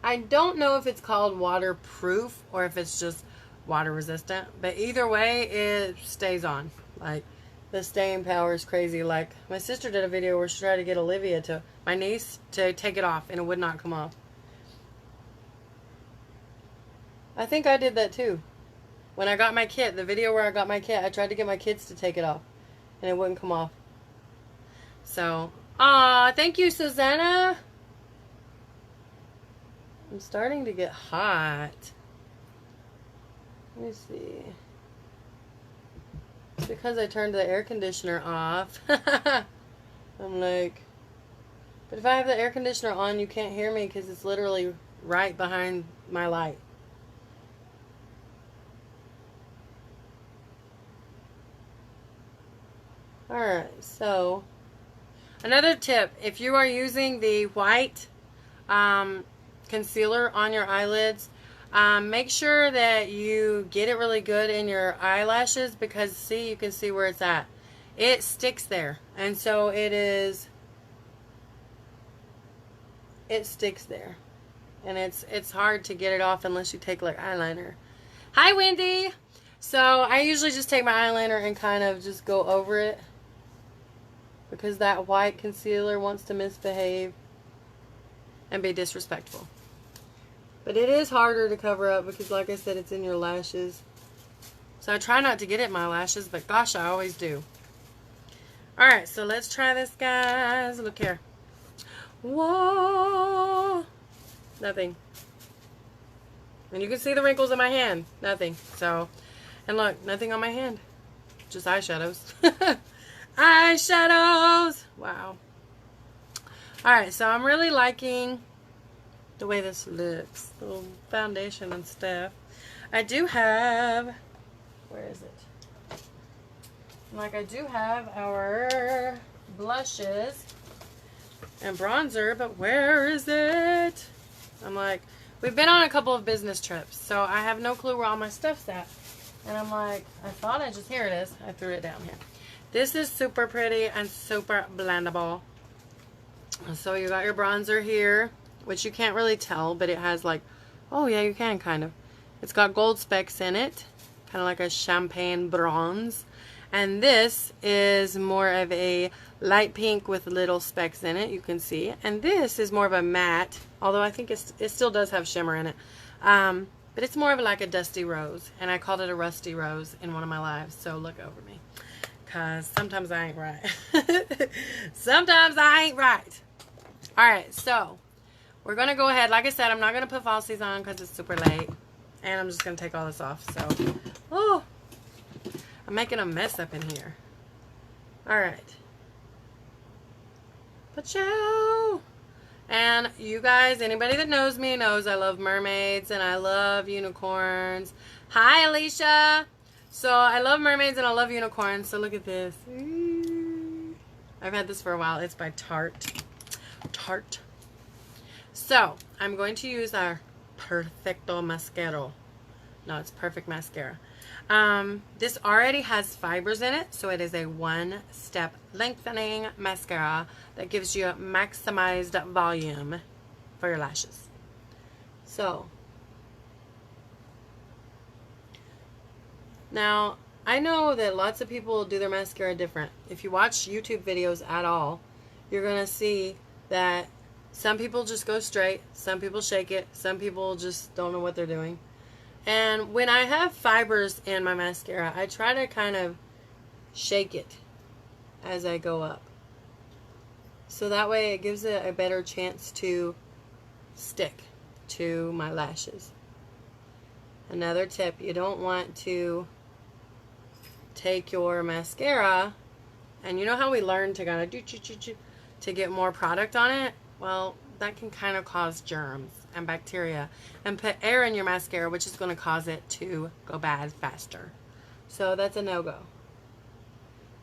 I don't know if it's called waterproof or if it's just water resistant. But either way, it stays on. Like, the staying power is crazy. Like, my sister did a video where she tried to get Olivia, my niece, to take it off. And it would not come off. I think I did that too. When I got my kit, the video where I got my kit, I tried to get my kids to take it off. And it wouldn't come off. So, thank you, Susanna. I'm starting to get hot. Let me see. It's because I turned the air conditioner off. I'm like, but if I have the air conditioner on, you can't hear me because it's literally right behind my light. Alright, so another tip, if you are using the white concealer on your eyelids, make sure that you get it really good in your eyelashes because, see, you can see where it's at. It sticks there. And so it sticks there. And it's hard to get it off unless you take like eyeliner. Hi, Wendy! So I usually just take my eyeliner and kind of just go over it. Because that white concealer wants to misbehave and be disrespectful. But it is harder to cover up because, like I said, it's in your lashes. So I try not to get it in my lashes, but gosh, I always do. Alright, so let's try this, guys. Look here. Whoa! Nothing. And you can see the wrinkles in my hand. Nothing. So, and look, nothing on my hand. Just eyeshadows. Eyeshadows! Wow. Alright, so I'm really liking the way this looks. The little foundation and stuff. I do have... Where is it? Like, I do have our blushes and bronzer, but where is it? I'm like, we've been on a couple of business trips, so I have no clue where all my stuff's at. And I'm like, I thought here it is. I threw it down here. This is super pretty and super blendable. So you got your bronzer here, which you can't really tell, but it has like, oh yeah, you can kind of. It's got gold specks in it, kind of like a champagne bronze. And this is more of a light pink with little specks in it, you can see. And this is more of a matte, although I think it still does have shimmer in it. But it's more of like a dusty rose, and I called it a rusty rose in one of my lives, so look over me. Because sometimes I ain't right. Sometimes I ain't right. Alright, so we're going to go ahead. Like I said, I'm not going to put falsies on because it's super late. And I'm just going to take all this off. So, oh, I'm making a mess up in here. Alright. Pachow! And you guys, anybody that knows me knows I love mermaids and I love unicorns. Hi, Alicia! So, I love mermaids and I love unicorns. So, look at this. I've had this for a while. It's by Tarte. Tarte. So, I'm going to use our Perfecto Mascara. No, it's Perfect Mascara. This already has fibers in it. So, it is a one-step lengthening mascara that gives you maximized volume for your lashes. So, now, I know that lots of people do their mascara different. If you watch YouTube videos at all, you're going to see that some people just go straight, some people shake it, some people just don't know what they're doing. And when I have fibers in my mascara, I try to kind of shake it as I go up. So that way it gives it a better chance to stick to my lashes. Another tip, you don't want to take your mascara, and you know how we learn to kind of to get more product on it? Well, that can kind of cause germs and bacteria and put air in your mascara, which is going to cause it to go bad faster. So that's a no-go.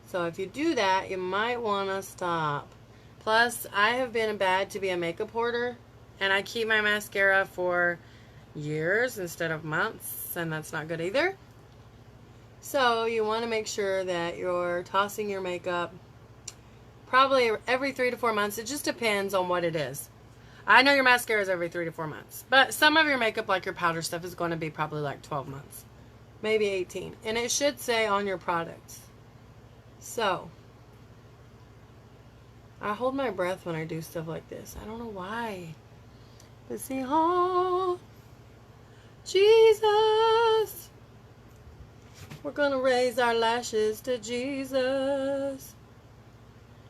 So if you do that, you might want to stop. Plus, I have been bad to be a makeup hoarder, And I keep my mascara for years instead of months, and that's not good either. So you want to make sure that you're tossing your makeup probably every 3 to 4 months. It just depends on what it is. I know your mascara is every 3 to 4 months, but some of your makeup, like your powder stuff, is going to be probably like 12 months, maybe 18. And it should say on your products. So I hold my breath when I do stuff like this. I don't know why. But see, oh, Jesus. We're going to raise our lashes to Jesus.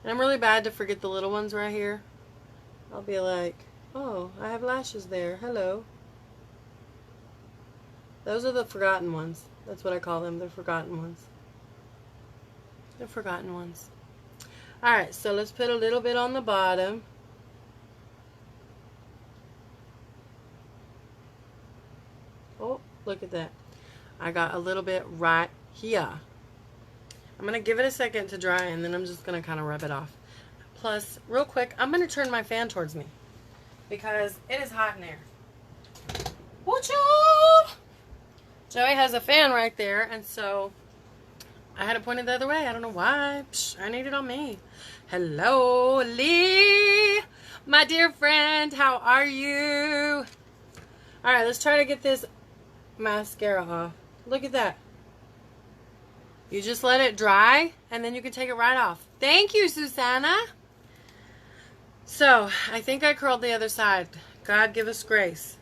And I'm really bad to forget the little ones right here. I'll be like, oh, I have lashes there. Hello. Those are the forgotten ones. That's what I call them. They're forgotten ones. The forgotten ones. Alright, so let's put a little bit on the bottom. Oh, look at that. I got a little bit right here. I'm going to give it a second to dry, and then I'm just going to kind of rub it off. Plus, real quick, I'm going to turn my fan towards me because it is hot in there. Watch out! Joey has a fan right there, and so I had it pointed the other way. I don't know why. Psh, I need it on me. Hello, Lee, my dear friend. How are you? All right, let's try to get this mascara off. Look at that. You just let it dry, and then you can take it right off. Thank you, Susanna. So, I think I curled the other side. God give us grace.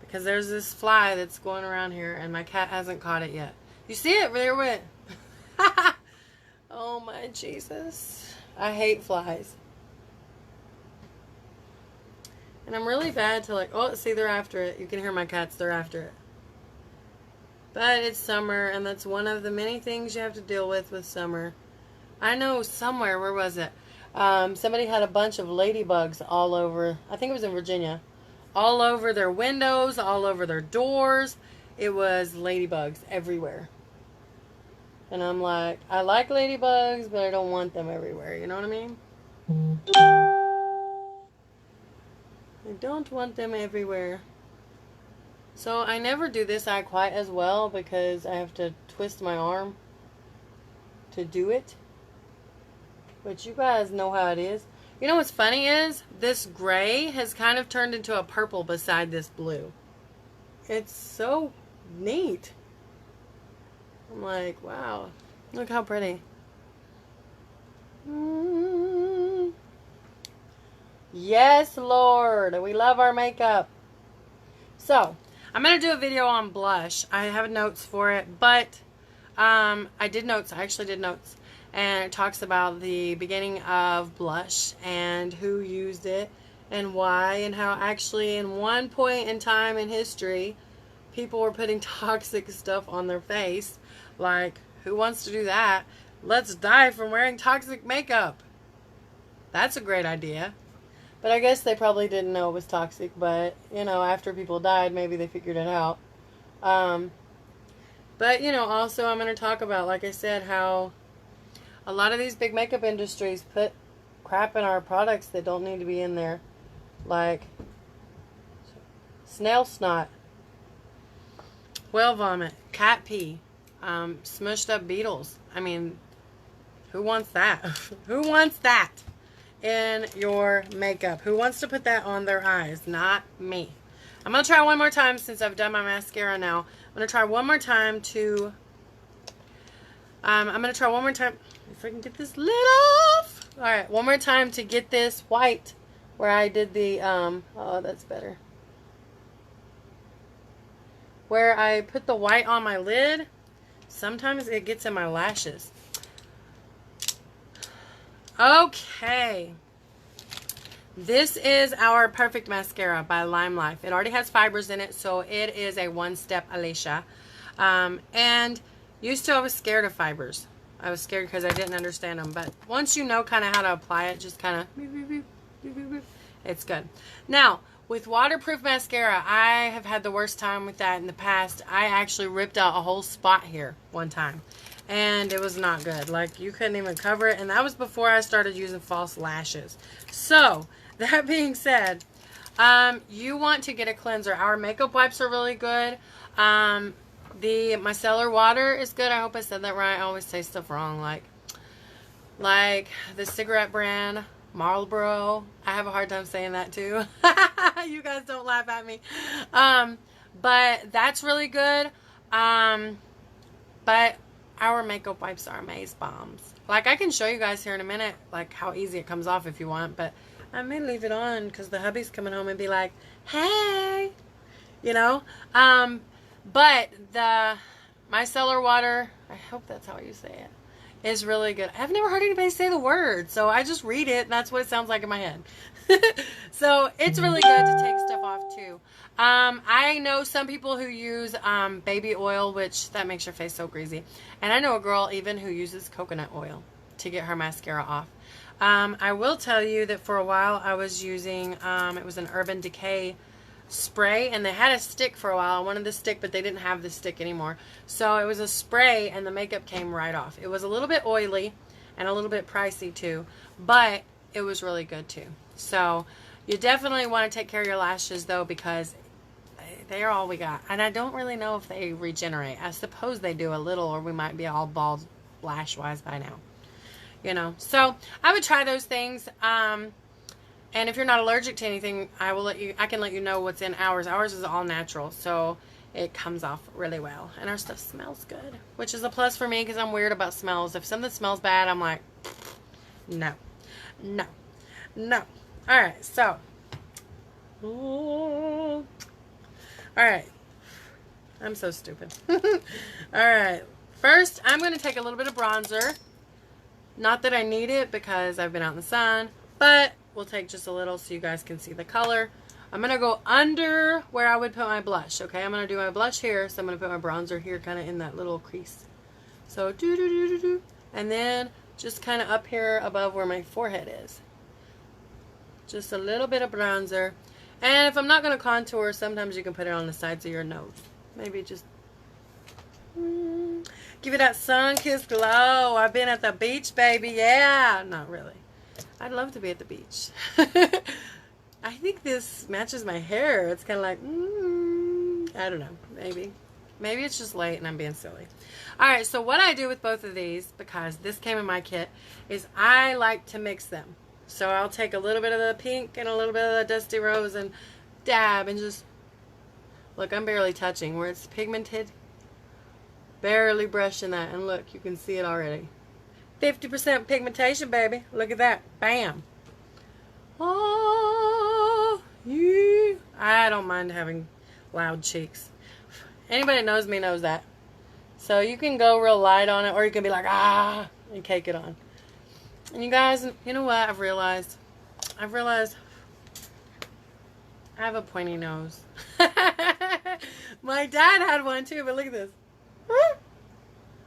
Because there's this fly that's going around here, and my cat hasn't caught it yet. You see it? There it went. Oh, my Jesus. I hate flies. And I'm really bad to like, oh, see, they're after it. You can hear my cats. They're after it. But it's summer, and that's one of the many things you have to deal with summer. I know somewhere, where was it? Somebody had a bunch of ladybugs all over, I think it was in Virginia, all over their windows, all over their doors. It was ladybugs everywhere. And I'm like, I like ladybugs, but I don't want them everywhere. You know what I mean? I don't want them everywhere. So I never do this eye quite as well because I have to twist my arm to do it. But you guys know how it is. You know what's funny is this gray has kind of turned into a purple beside this blue. It's so neat. I'm like, wow, look how pretty. Yes, Lord, we love our makeup. So I'm going to do a video on blush. I have notes for it, but I actually did notes. And it talks about the beginning of blush and who used it and why, and how actually in one point in time in history, people were putting toxic stuff on their face. Like, who wants to do that? Let's die from wearing toxic makeup. That's a great idea. But I guess they probably didn't know it was toxic, but, you know, after people died, maybe they figured it out. But, you know, also I'm going to talk about, like I said, how a lot of these big makeup industries put crap in our products that don't need to be in there. Like snail snot, whale vomit, cat pee, smushed up beetles. I mean, who wants that? Who wants that in your makeup? Who wants to put that on their eyes? Not me. I'm going to try one more time since I've done my mascara now. I'm going to try one more time to... I'm going to try one more time... If I can get this lid off. Alright, one more time to get this white where I did the... oh, that's better. Where I put the white on my lid. Sometimes it gets in my lashes. Okay. This is our Perfect Mascara by Limelife. It already has fibers in it, so it is a one-step Alicia. And used to I was scared of fibers. I was scared because I didn't understand them. But once you know kind of how to apply it, just kind of, it's good. Now, with waterproof mascara, I have had the worst time with that in the past. I actually ripped out a whole spot here one time. And it was not good. Like, you couldn't even cover it. And that was before I started using false lashes. So, that being said, You want to get a cleanser. Our makeup wipes are really good. The micellar water is good. I hope I said that right. I always say stuff wrong, like the cigarette brand Marlboro. I have a hard time saying that too. You guys don't laugh at me. But that's really good. But our makeup wipes are amaze bombs. Like, I can show you guys here in a minute, like, how easy it comes off if you want, but I may leave it on because the hubby's coming home and be like, hey, you know? But the micellar water, I hope that's how you say it, is really good. I've never heard anybody say the word, so I just read it, and that's what it sounds like in my head. So it's really good to take stuff off too. I know some people who use baby oil, which that makes your face so greasy. And I know a girl even who uses coconut oil to get her mascara off. I will tell you that for a while I was using, it was an Urban Decay spray, and they had a stick for a while. I wanted the stick, but they didn't have the stick anymore. So it was a spray, and the makeup came right off. It was a little bit oily and a little bit pricey too, but it was really good too. So you definitely want to take care of your lashes though, because they are all we got. And I don't really know if they regenerate. I suppose they do a little, or we might be all bald lash wise by now. You know, so I would try those things. And if you're not allergic to anything, I can let you know what's in ours. Ours is all natural, so it comes off really well. And our stuff smells good, which is a plus for me because I'm weird about smells. If something smells bad, I'm like, no, no, no. All right, so, all right. I'm so stupid. All right, first I'm going to take a little bit of bronzer. Not that I need it because I've been out in the sun, but we'll take just a little so you guys can see the color. I'm going to go under where I would put my blush, okay? I'm going to do my blush here, so I'm going to put my bronzer here kind of in that little crease. So, do-do-do-do-do. And then just kind of up here above where my forehead is. Just a little bit of bronzer. And if I'm not going to contour, sometimes you can put it on the sides of your nose. Maybe just give it that sun-kissed glow. I've been at the beach, baby. Yeah. Not really. I'd love to be at the beach. I think this matches my hair. It's kind of like, I don't know. Maybe. Maybe it's just late and I'm being silly. Alright, so what I do with both of these, because this came in my kit, is I like to mix them. So I'll take a little bit of the pink and a little bit of the dusty rose and dab and just, look, I'm barely touching. Where it's pigmented, barely brushing that. And look, you can see it already. 50% pigmentation, baby. Look at that. Bam. Oh, yeah. I don't mind having loud cheeks. Anybody that knows me knows that. So you can go real light on it, or you can be like, and cake it on. And you guys, you know what I've realized? I have a pointy nose. My dad had one too, but look at this.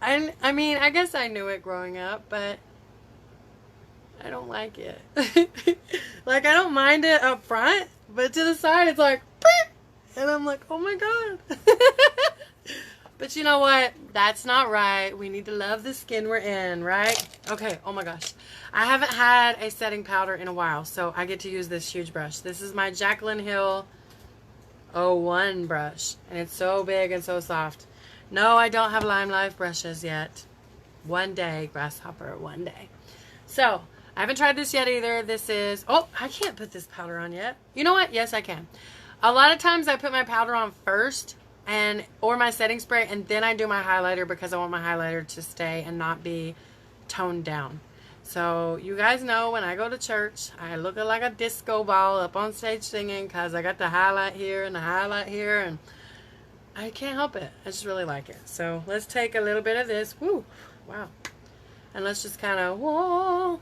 I mean, I guess I knew it growing up, but I don't like it. Like, I don't mind it up front, but to the side it's like, and I'm like, oh my god. But you know what? That's not right. We need to love the skin we're in, right? Okay, oh my gosh. I haven't had a setting powder in a while, so I get to use this huge brush. This is my Jaclyn Hill 01 brush, and it's so big and so soft. No, I don't have Limelife brushes yet. One day, grasshopper, one day. So, I haven't tried this yet either. This is, oh, I can't put this powder on yet. You know what? Yes, I can. A lot of times I put my powder on first, or my setting spray, and then I do my highlighter because I want my highlighter to stay and not be toned down. So you guys know when I go to church, I look like a disco ball up on stage singing because I got the highlight here and the highlight here, and I can't help it. I just really like it. So let's take a little bit of this. Woo! Wow. And let's just kind of, whoa.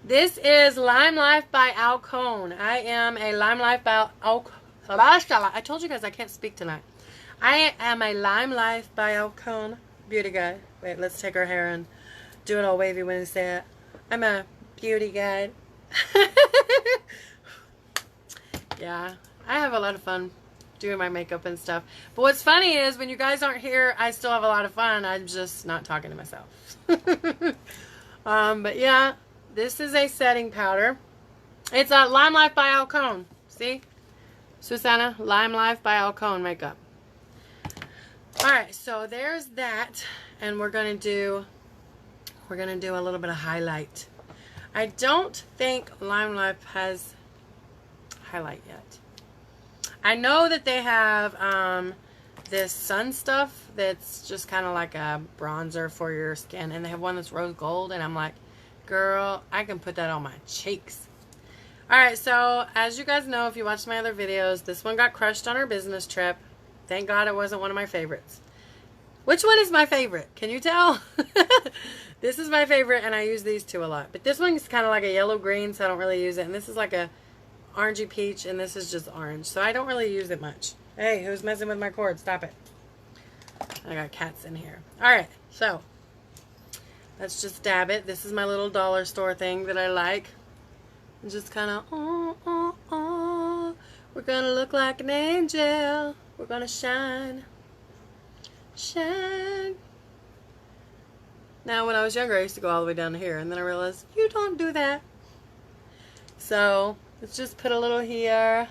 This is Limelife by Alcone. I am a Limelife by Alcone. I told you guys I can't speak tonight. I am a Limelife by Alcone beauty guide. Wait, let's take our hair and do it all wavy when we say it. I'm a beauty guide. Yeah, I have a lot of fun doing my makeup and stuff. But what's funny is when you guys aren't here, I still have a lot of fun. I'm just not talking to myself. But yeah, this is a setting powder. It's a Limelife by Alcone. See? See? Susanna, Limelife by Alcone makeup. Alright, so there's that. And we're gonna do a little bit of highlight. I don't think Limelife has highlight yet. I know that they have this sun stuff that's just kind of like a bronzer for your skin, and they have one that's rose gold, and I'm like, girl, I can put that on my cheeks. Alright, so as you guys know, if you watched my other videos, this one got crushed on our business trip. Thank God it wasn't one of my favorites. Which one is my favorite? Can you tell? This is my favorite, and I use these two a lot. But this one's kind of like a yellow-green, so I don't really use it. And this is like a orangey peach, and this is just orange. So I don't really use it much. Hey, who's messing with my cord? Stop it. I got cats in here. Alright, so let's just dab it. This is my little dollar store thing that I like. And just kind of, we're going to look like an angel. We're going to shine. Shine. Now, when I was younger, I used to go all the way down to here. And then I realized, you don't do that. So, let's just put a little here.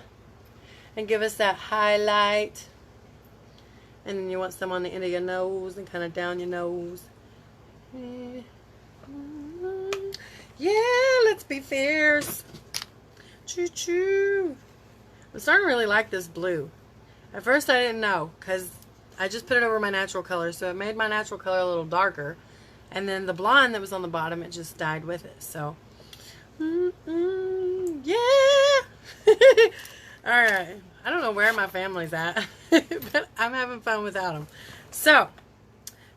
And give us that highlight. And then you want some on the end of your nose. And kind of down your nose. Yeah, let's be fierce. Choo-choo. I'm starting to really like this blue. At first, I didn't know. Because I just put it over my natural color. So, it made my natural color a little darker. And then the blonde that was on the bottom, it just dyed with it. So, yeah. Alright. I don't know where my family's at. But I'm having fun without them. So,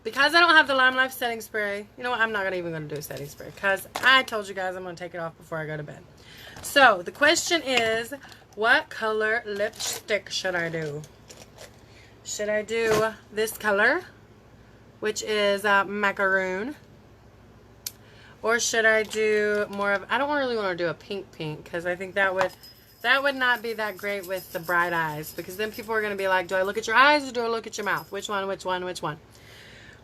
because I don't have the Limelife setting spray, you know what? I'm not even going to do a setting spray. Because I told you guys I'm going to take it off before I go to bed. So, the question is, what color lipstick should I do? Should I do this color, which is macaroon? Or should I do more of, I don't really want to do a pink because I think that would not be that great with the bright eyes, because then people are going to be like, do I look at your eyes or do I look at your mouth? Which one, which one, which one?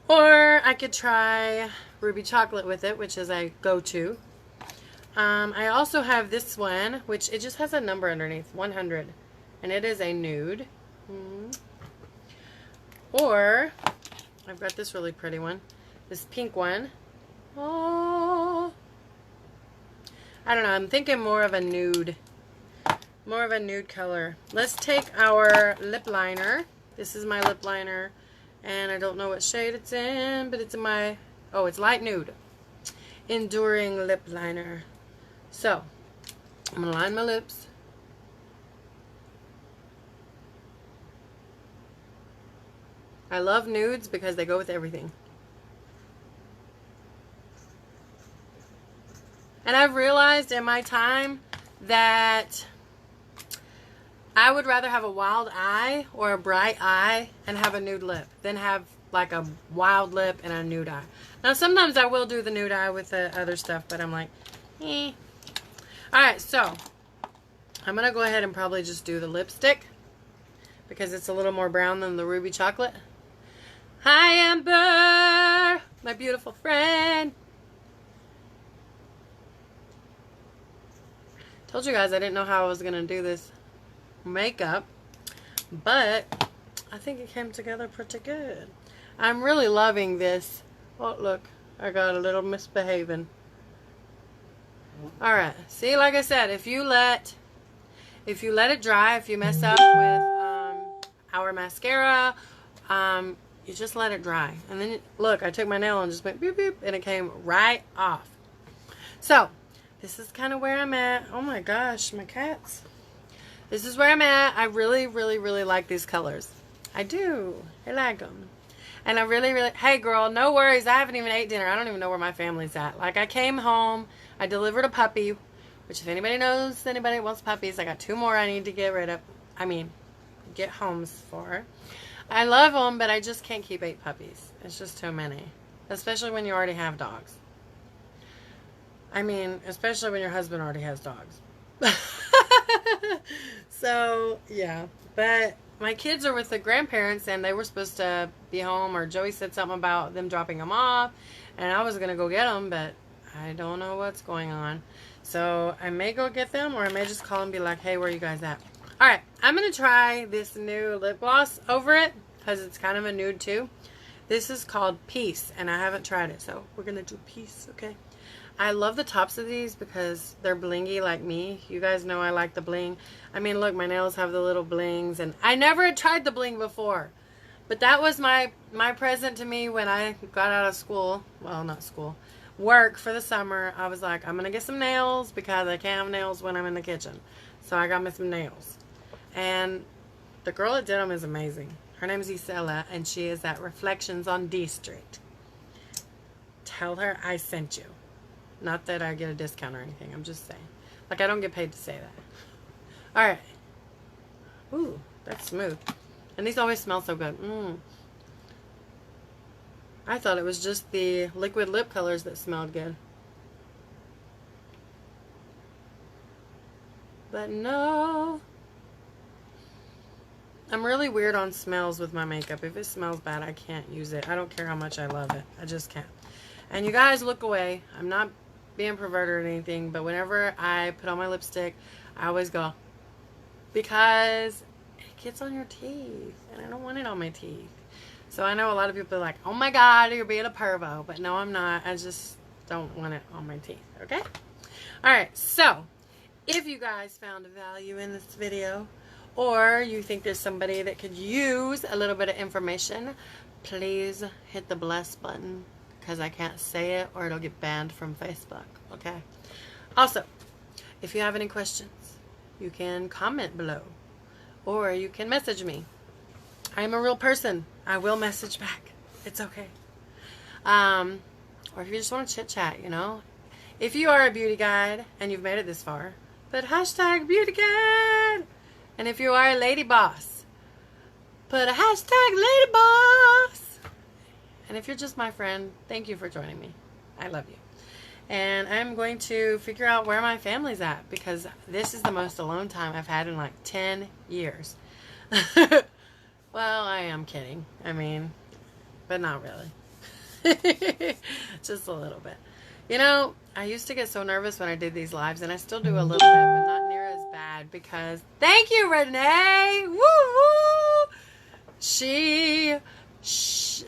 Or I could try ruby chocolate with it, which is a go-to. I also have this one, which it just has a number underneath, 100. And it is a nude. Or, I've got this really pretty one. This pink one. Oh. I don't know, I'm thinking more of a nude. More of a nude color. Let's take our lip liner. This is my lip liner. And I don't know what shade it's in, but it's in my, oh, it's light nude. Enduring lip liner. So, I'm going to line my lips. I love nudes because they go with everything. And I've realized in my time that I would rather have a wild eye or a bright eye and have a nude lip than have like a wild lip and a nude eye. Now sometimes I will do the nude eye with the other stuff, but I'm like, eh. Alright, so I'm going to go ahead and probably just do the lipstick because it's a little more brown than the ruby chocolate. Hi Amber, my beautiful friend. Told you guys I didn't know how I was going to do this makeup, but I think it came together pretty good. I'm really loving this. Oh, look, I got a little misbehaving. Alright, see, like I said, if you let it dry, if you mess up with our mascara, you just let it dry. And then, look, I took my nail and just went beep beep, and it came right off. So, this is kind of where I'm at. Oh my gosh, my cats. This is where I'm at. I really, really, really like these colors. I do. I like them. And I really, really... Hey, girl, no worries. I haven't even ate dinner. I don't even know where my family's at. Like, I came home. I delivered a puppy. Which, if anybody knows anybody that wants puppies, I got 2 more I need to get rid of. I mean, get homes for. I love them, but I just can't keep 8 puppies. It's just too many. Especially when you already have dogs. I mean, especially when your husband already has dogs. So, yeah. But my kids are with the grandparents, and they were supposed to be home, or Joey said something about them dropping them off, and I was going to go get them, but I don't know what's going on. So I may go get them, or I may just call and be like, hey, where are you guys at? Alright, I'm going to try this new lip gloss over it, because it's kind of a nude too. This is called Peace, and I haven't tried it, so we're going to do Peace, okay? I love the tops of these because they're blingy like me. You guys know I like the bling. I mean, look, my nails have the little blings, and I never had tried the bling before. But that was my present to me when I got out of school. Well, not school. Work for the summer. I was like, I'm going to get some nails because I can't have nails when I'm in the kitchen. So I got me some nails. And the girl that did them is amazing. Her name is Isela, and she is at Reflections on D Street. Tell her I sent you. Not that I get a discount or anything. I'm just saying. Like, I don't get paid to say that. Alright. Ooh, that's smooth. And these always smell so good. I thought it was just the liquid lip colors that smelled good. But no. I'm really weird on smells with my makeup. If it smells bad, I can't use it. I don't care how much I love it. I just can't. And you guys look away. I'm not being perverted or anything, but whenever I put on my lipstick, I always go, because it gets on your teeth, and I don't want it on my teeth. So I know a lot of people are like, oh my god, you're being a pervo, but no, I'm not. I just don't want it on my teeth, okay? Alright, so if you guys found value in this video, or you think there's somebody that could use a little bit of information, please hit the bless button, because I can't say it or it'll get banned from Facebook, okay? Also, if you have any questions, you can comment below, or you can message me. I am a real person. I will message back. It's okay. Or if you just want to chit chat, you know. If you are a beauty guide and you've made it this far, put hashtag beauty guide. And if you are a lady boss, put a hashtag lady boss. And if you're just my friend, thank you for joining me. I love you. And I'm going to figure out where my family's at, because this is the most alone time I've had in like 10 years. Well, I am kidding. I mean, but not really. Just a little bit. You know, I used to get so nervous when I did these lives, and I still do a little bit, but not near as bad, because, thank you, Renee! Woo woo!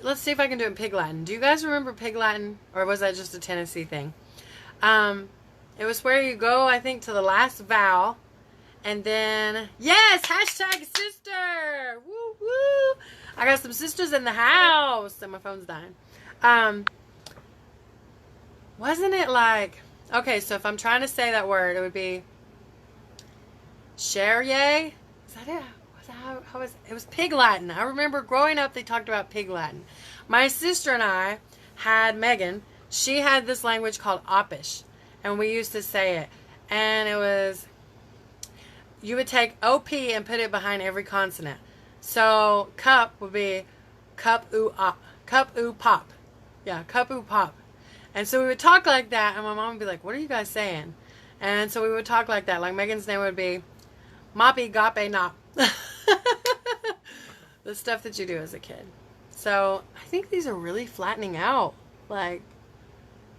Let's see if I can do it in Pig Latin. Do you guys remember Pig Latin? Or was that just a Tennessee thing? It was where you go, I think, to the last vowel. And then, yes, hashtag sister. Woo woo. I got some sisters in the house. And my phone's dying. Wasn't it like, okay, so if I'm trying to say that word, it would be Cherrier. Is that it? How was it? It was Pig Latin. I remember growing up, they talked about Pig Latin. My sister and I had Megan. She had this language called Oppish, and we used to say it. And it was, you would take OP and put it behind every consonant. So cup would be cup oo pop. Yeah, cup oo pop. And so we would talk like that, and my mom would be like, what are you guys saying? And so we would talk like that. Like Megan's name would be Moppy Gape Nop. The stuff that you do as a kid. So I think these are really flattening out. Like,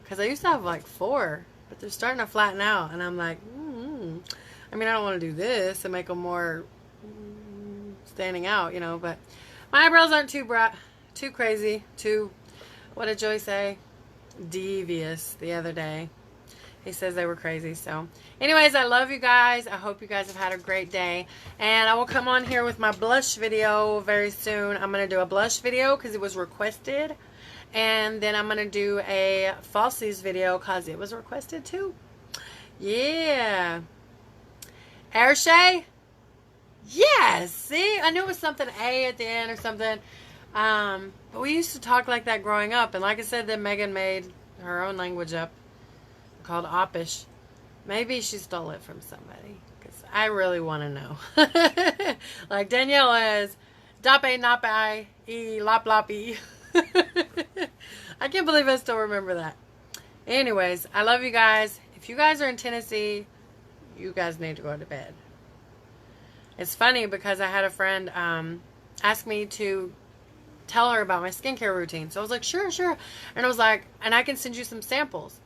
because I used to have like 4, but they're starting to flatten out. And I'm like, I mean, I don't want to do this and make them more standing out, you know. But my eyebrows aren't too crazy, too, what did Joey say? Devious the other day. He says they were crazy. So anyways, I love you guys. I hope you guys have had a great day, and I will come on here with my blush video very soon. I'm going to do a blush video because it was requested, and then I'm going to do a falsies video because it was requested too. Yeah. Hershey? Yes. See, I knew it was something A at the end or something. But we used to talk like that growing up, and like I said, then Megan made her own language up called Oppish. Maybe she stole it from somebody, because I really want to know. Like Danielle is Dape Napai E Lop Loppy. I can't believe I still remember that. Anyways, I love you guys. If you guys are in Tennessee, you guys need to go to bed. It's funny because I had a friend ask me to tell her about my skincare routine. So I was like, sure. And I was like, and I can send you some samples.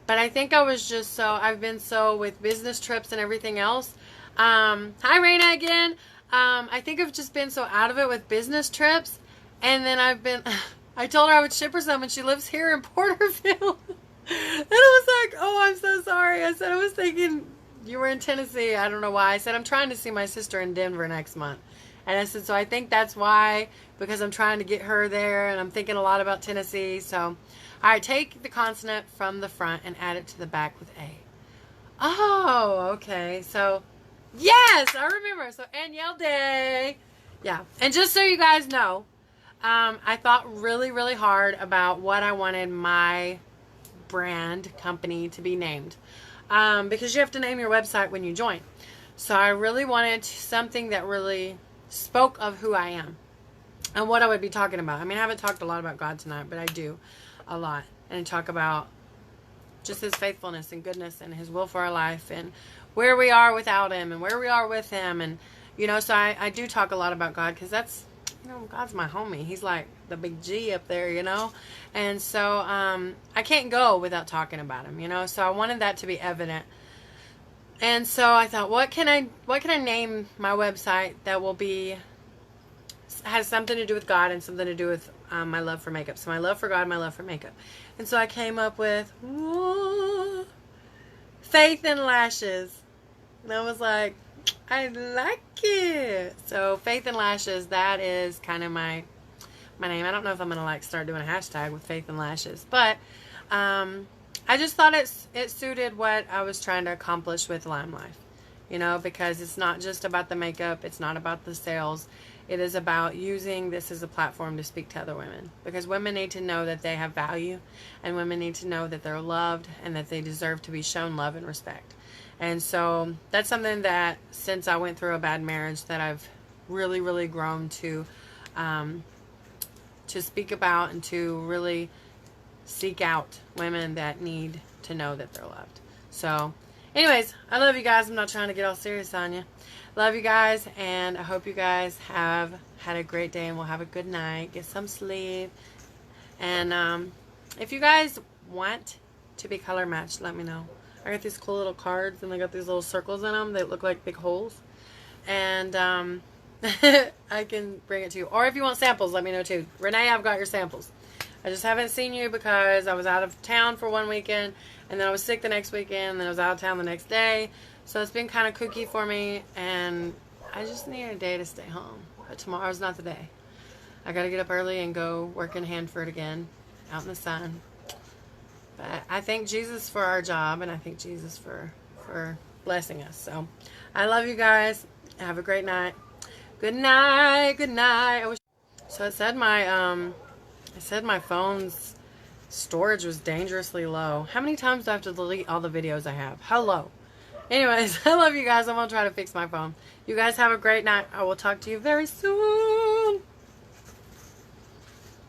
But I think I was just so, I've been so with business trips and everything else. Hi, Raina again. I think I've just been so out of it with business trips. And then I told her I would ship her some, and she lives here in Porterville. And I was like, oh, I'm so sorry. I said, I was thinking you were in Tennessee. I don't know why. I said, I'm trying to see my sister in Denver next month. And I said, so I think that's why, because I'm trying to get her there, and I'm thinking a lot about Tennessee. So, all right, take the consonant from the front and add it to the back with A. Oh, okay. So, yes, I remember. So, Annyeong Day. Yeah. And just so you guys know, I thought really, really hard about what I wanted my brand company to be named, because you have to name your website when you join. So I really wanted something that really spoke of who I am and what I would be talking about. I mean, I haven't talked a lot about God tonight, but I do a lot, and talk about just his faithfulness and goodness and his will for our life, and where we are without him and where we are with him. And so I do talk a lot about God, because that's, God's my homie. He's like the big G up there, And so I can't go without talking about him, So I wanted that to be evident. And so I thought, what can I name my website that will has something to do with God and something to do with my love for makeup. So my love for God, my love for makeup. And so I came up with Faith and Lashes. And I was like, I like it. So Faith and Lashes, that is kind of my name. I don't know if I'm going to start doing a hashtag with Faith and Lashes, but I just thought it suited what I was trying to accomplish with Limelife, because it's not just about the makeup. It's not about the sales. It is about using this as a platform to speak to other women, because women need to know that they have value, and women need to know that they're loved and that they deserve to be shown love and respect. And so that's something that, since I went through a bad marriage, that I've really, really grown to speak about, and to really seek out women that need to know that they're loved. So anyways, I love you guys. I'm not trying to get all serious on you. Love you guys, and I hope you guys have had a great day, and will have a good night. Get some sleep. And if you guys want to be color matched, let me know. I got these cool little cards, and they got these little circles in them. They look like big holes. And I can bring it to you. Or if you want samples, let me know too. Renee, I've got your samples. I just haven't seen you because I was out of town for one weekend, and then I was sick the next weekend, and then I was out of town the next day. So it's been kind of kooky for me, and I just need a day to stay home. But tomorrow's not the day. I got to get up early and go work in Hanford again, out in the sun. But I thank Jesus for our job, and I thank Jesus for blessing us. So I love you guys. Have a great night. Good night. Good night. So it said my phone's storage was dangerously low. How many times do I have to delete all the videos I have? How low? Anyways, I love you guys. I'm going to try to fix my phone. You guys have a great night. I will talk to you very soon.